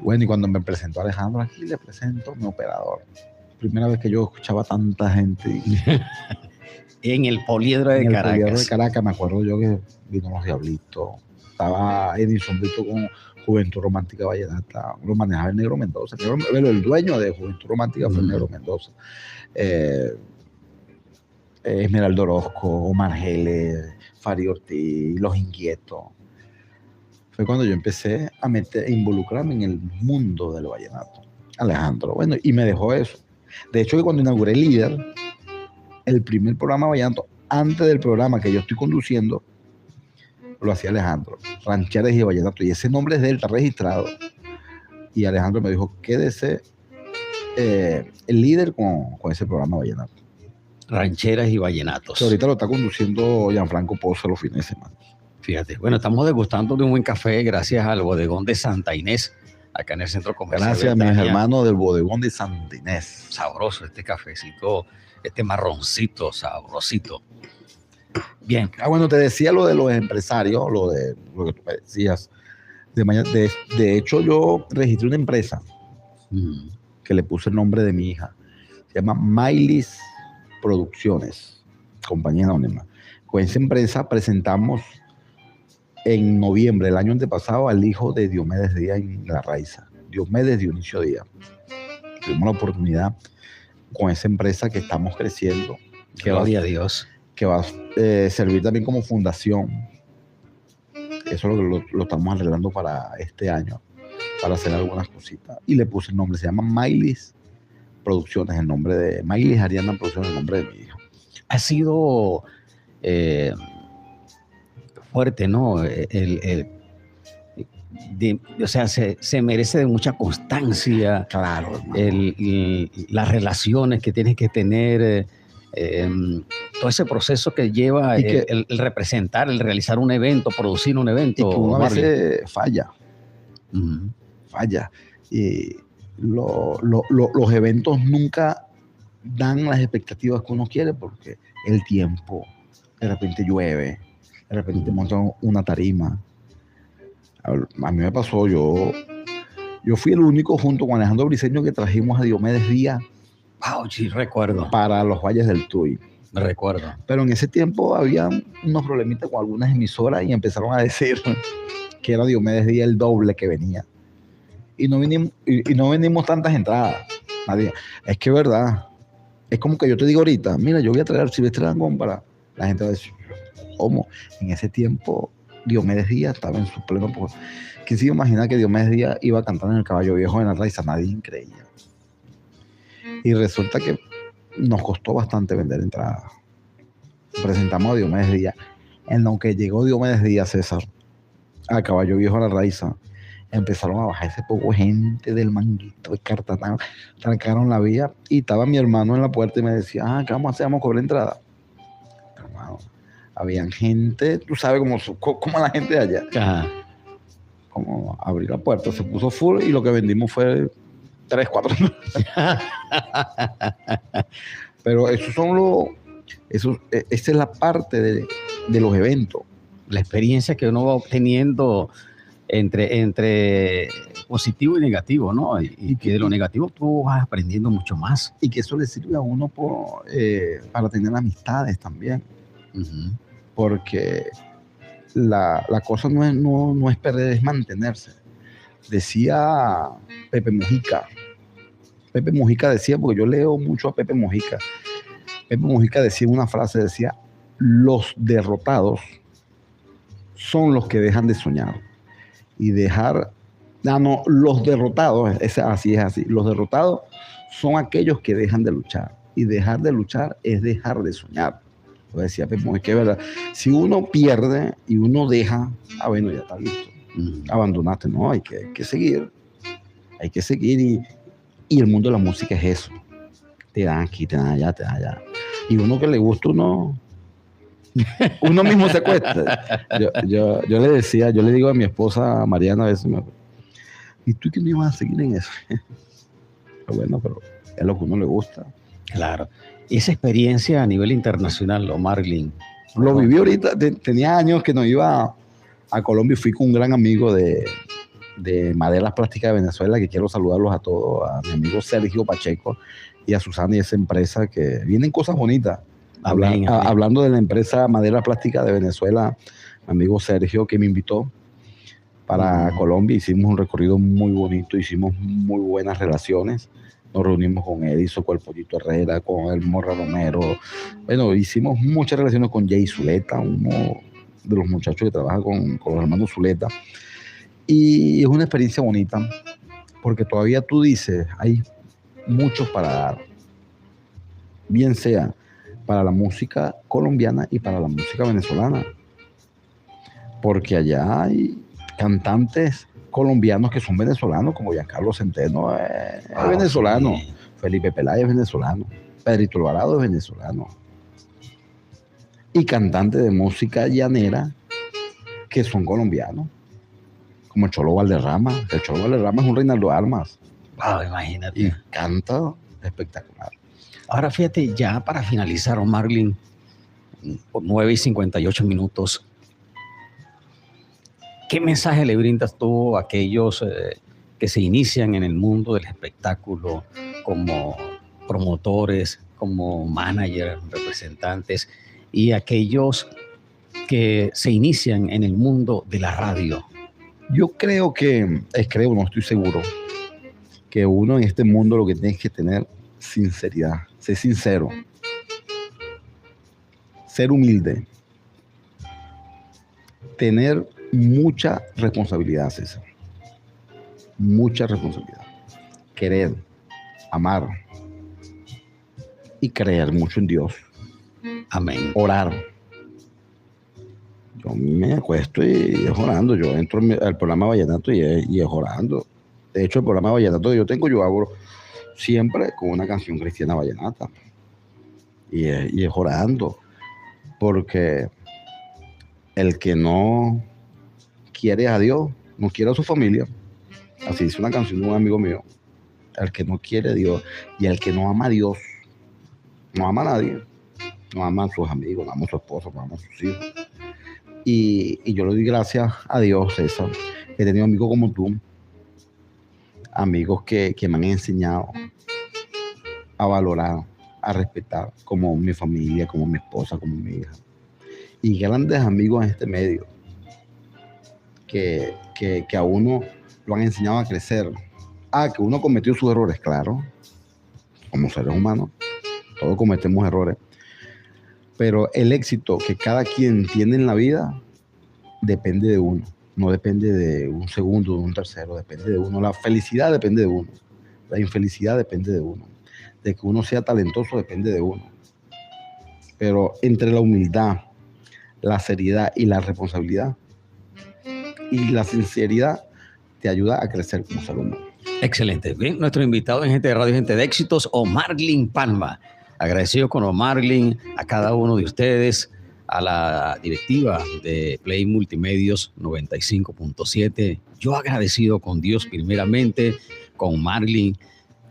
Bueno, y cuando me presentó Alejandro, aquí le presento mi operador. Primera vez que yo escuchaba tanta gente. En el Poliedro de En el Caracas. Poliedro de Caracas, me acuerdo yo que vino Los Diablitos. Estaba Edison Brito con Juventud Romántica Vallenata. Lo manejaba el Negro Mendoza. El dueño de Juventud Romántica fue el Negro Mendoza. Esmeralda Orozco, Omar Geles, Fari Ortiz, Los Inquietos. Fue cuando yo empecé a involucrarme en el mundo del vallenato. Alejandro, bueno, y me dejó eso. De hecho, que cuando inauguré Líder, el primer programa vallenato, antes del programa que yo estoy conduciendo, lo hacía Alejandro, Rancheras y Vallenato, y ese nombre es de él, está registrado. Y Alejandro me dijo, quédese el líder con ese programa vallenato. Rancheras y Vallenatos. Que ahorita lo está conduciendo Gianfranco Pozo los fines de semana. Fíjate, bueno, estamos degustando de un buen café gracias al bodegón de Santa Inés, acá en el centro comercial. Gracias a mis hermanos del bodegón de Santa Inés. Sabroso este cafecito, este marroncito, sabrosito. Bien. Bueno, te decía lo de los empresarios, lo que tú me decías. De hecho, yo registré una empresa que le puse el nombre de mi hija. Se llama Mailis Producciones, compañía anónima. Con esa empresa presentamos en noviembre del año antepasado al hijo de Diomedes Díaz en La Raiza, Diomedes Dionisio Díaz. Tuvimos la oportunidad con esa empresa que estamos creciendo, Gloria a Dios, que va a servir también como fundación. Eso lo estamos arreglando para este año, para hacer algunas cositas. Y le puse el nombre, se llama Mailis Producciones, el nombre de Mailis Ariana Producciones, el nombre de mi hijo. Ha sido fuerte, ¿no? O sea, se merece de mucha constancia. Claro, las relaciones que tienes que tener, todo ese proceso que lleva el representar, el realizar un evento, producir un evento. Y que uno a veces falla. Falla. Y los eventos nunca dan las expectativas que uno quiere porque el tiempo, de repente llueve, de repente montan una tarima. A mí me pasó, yo fui el único junto con Alejandro Briceño que trajimos a Diomedes Díaz. Wow, sí, recuerdo. Para los Valles del Tuy. Recuerdo. Pero en ese tiempo había unos problemitas con algunas emisoras y empezaron a decir que era Diomedes Díaz el doble que venía. Y no venimos tantas entradas. Nadie. Es que es verdad. Es como que yo te digo ahorita, mira, yo voy a traer al Silvestre Dangond para... La gente va a decir, ¿cómo? En ese tiempo Diomedes Díaz estaba en su pleno... ¿Quién se iba a imaginar que Diomedes Díaz iba a cantar en el Caballo Viejo en La Raiza? Nadie creía. Y resulta que nos costó bastante vender entradas. Presentamos a Diomedes Díaz. En lo que llegó Diomedes Díaz, César, al Caballo Viejo a La Raiza, empezaron a bajar ese poco gente del Manguito, de Cartatán, trancaron la vía y estaba mi hermano en la puerta y me decía, ¿qué vamos a hacer? ¿Vamos a cobrar entrada? Hermano, habían gente, tú sabes cómo la gente de allá. Ajá. Como abrir la puerta, se puso full y lo que vendimos fue 3, 4. Pero esa es la parte de los eventos. La experiencia que uno va obteniendo entre positivo y negativo, ¿no? Y que de lo negativo tú vas aprendiendo mucho más. Y que eso le sirve a uno para tener amistades también. Porque la cosa no es perder, es mantenerse. Decía Pepe Mujica. Pepe Mujica decía, porque yo leo mucho a Pepe Mujica. Pepe Mujica decía una frase, decía, los derrotados son los que dejan de soñar. Y los derrotados, así es así. Los derrotados son aquellos que dejan de luchar. Y dejar de luchar es dejar de soñar. Lo decía Pepe Mujica, es verdad. Si uno pierde y uno deja, bueno, ya está listo. Abandonaste, no, hay que seguir. Hay que seguir y el mundo de la música es eso. Te dan aquí, te dan allá, te dan allá. Y uno que le gusta, uno mismo se cuesta. Yo le digo a mi esposa Mariana a veces, ¿y tú qué no ibas a seguir en eso? Bueno, pero es lo que a uno le gusta. Claro. Y esa experiencia a nivel internacional, Omar Glynn. Lo viví ahorita, tenía años que no iba a Colombia y fui con un gran amigo de de Maderas Plásticas de Venezuela, que quiero saludarlos a todos, a mi amigo Sergio Pacheco y a Susana y esa empresa, que vienen cosas bonitas. Amén, amén. Hablando de la empresa Maderas Plásticas de Venezuela, mi amigo Sergio, que me invitó para Colombia, hicimos un recorrido muy bonito, hicimos muy buenas relaciones. Nos reunimos con Edison, con el Pollito Herrera, con el Morra Romero. Bueno, hicimos muchas relaciones con Jay Zuleta, uno de los muchachos que trabaja con los hermanos Zuleta. Y es una experiencia bonita, porque todavía tú dices, hay muchos para dar, bien sea para la música colombiana y para la música venezolana. Porque allá hay cantantes colombianos que son venezolanos, como Giancarlo Centeno es venezolano, sí. Felipe Peláez es venezolano, Pedrito Alvarado es venezolano. Y cantantes de música llanera que son colombianos, como el Cholo Valderrama. El Cholo Valderrama es un Reinaldo Almas. Wow, imagínate. Y canta espectacular. Ahora fíjate, ya para finalizar, Marlin, 9:58. ¿Qué mensaje le brindas tú a aquellos que se inician en el mundo del espectáculo como promotores, como managers, representantes, y aquellos que se inician en el mundo de la radio? Yo creo no estoy seguro, que uno en este mundo lo que tiene que tener sinceridad, ser sincero, ser humilde, tener mucha responsabilidad, César. Mucha responsabilidad. Querer, amar y creer mucho en Dios. Amén. Orar. Yo me acuesto y es orando. Yo entro al programa Vallenato y es orando. De hecho, el programa Vallenato que yo hago siempre con una canción cristiana vallenata. Y es orando. Porque el que no quiere a Dios, no quiere a su familia. Así dice una canción de un amigo mío. El que no quiere a Dios y el que no ama a Dios, no ama a nadie. No ama a sus amigos, no ama a su esposo, no ama a sus hijos. Y yo le doy gracias a Dios, César. He tenido amigos como tú, amigos que me han enseñado a valorar, a respetar, como mi familia, como mi esposa, como mi hija. Y grandes amigos en este medio que a uno lo han enseñado a crecer. Que uno cometió sus errores, claro, como seres humanos, todos cometemos errores, pero el éxito que cada quien tiene en la vida depende de uno, no depende de un segundo, de un tercero, depende de uno. La felicidad depende de uno, la infelicidad depende de uno, de que uno sea talentoso depende de uno, pero entre la humildad, la seriedad y la responsabilidad y la sinceridad te ayuda a crecer como ser humano. Excelente. Bien, nuestro invitado en Gente de Radio, Gente de Éxitos, Omarlin Palma. Agradecido con Omarlin, a cada uno de ustedes, a la directiva de Play Multimedios 95.7. Yo agradecido con Dios primeramente, con Marlin.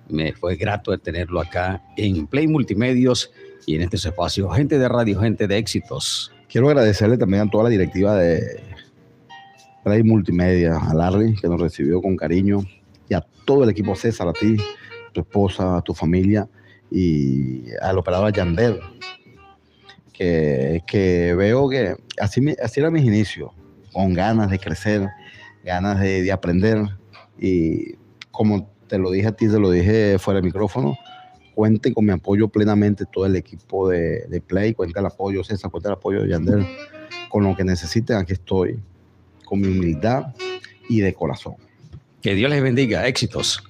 Me fue grato de tenerlo acá en Play Multimedios y en este espacio Gente de Radio, Gente de Éxitos. Quiero agradecerle también a toda la directiva de Play Multimedia, a Larry, que nos recibió con cariño, y a todo el equipo, César, a ti, tu esposa, a tu familia, y al operador Yandel, que veo que así eran mis inicios, con ganas de crecer, ganas de aprender, y como te lo dije a ti, te lo dije fuera del micrófono, cuente con mi apoyo plenamente todo el equipo de Play, cuenta el apoyo César, cuenta el apoyo de Yandel, con lo que necesiten, aquí estoy, con mi humildad y de corazón. Que Dios les bendiga. Éxitos.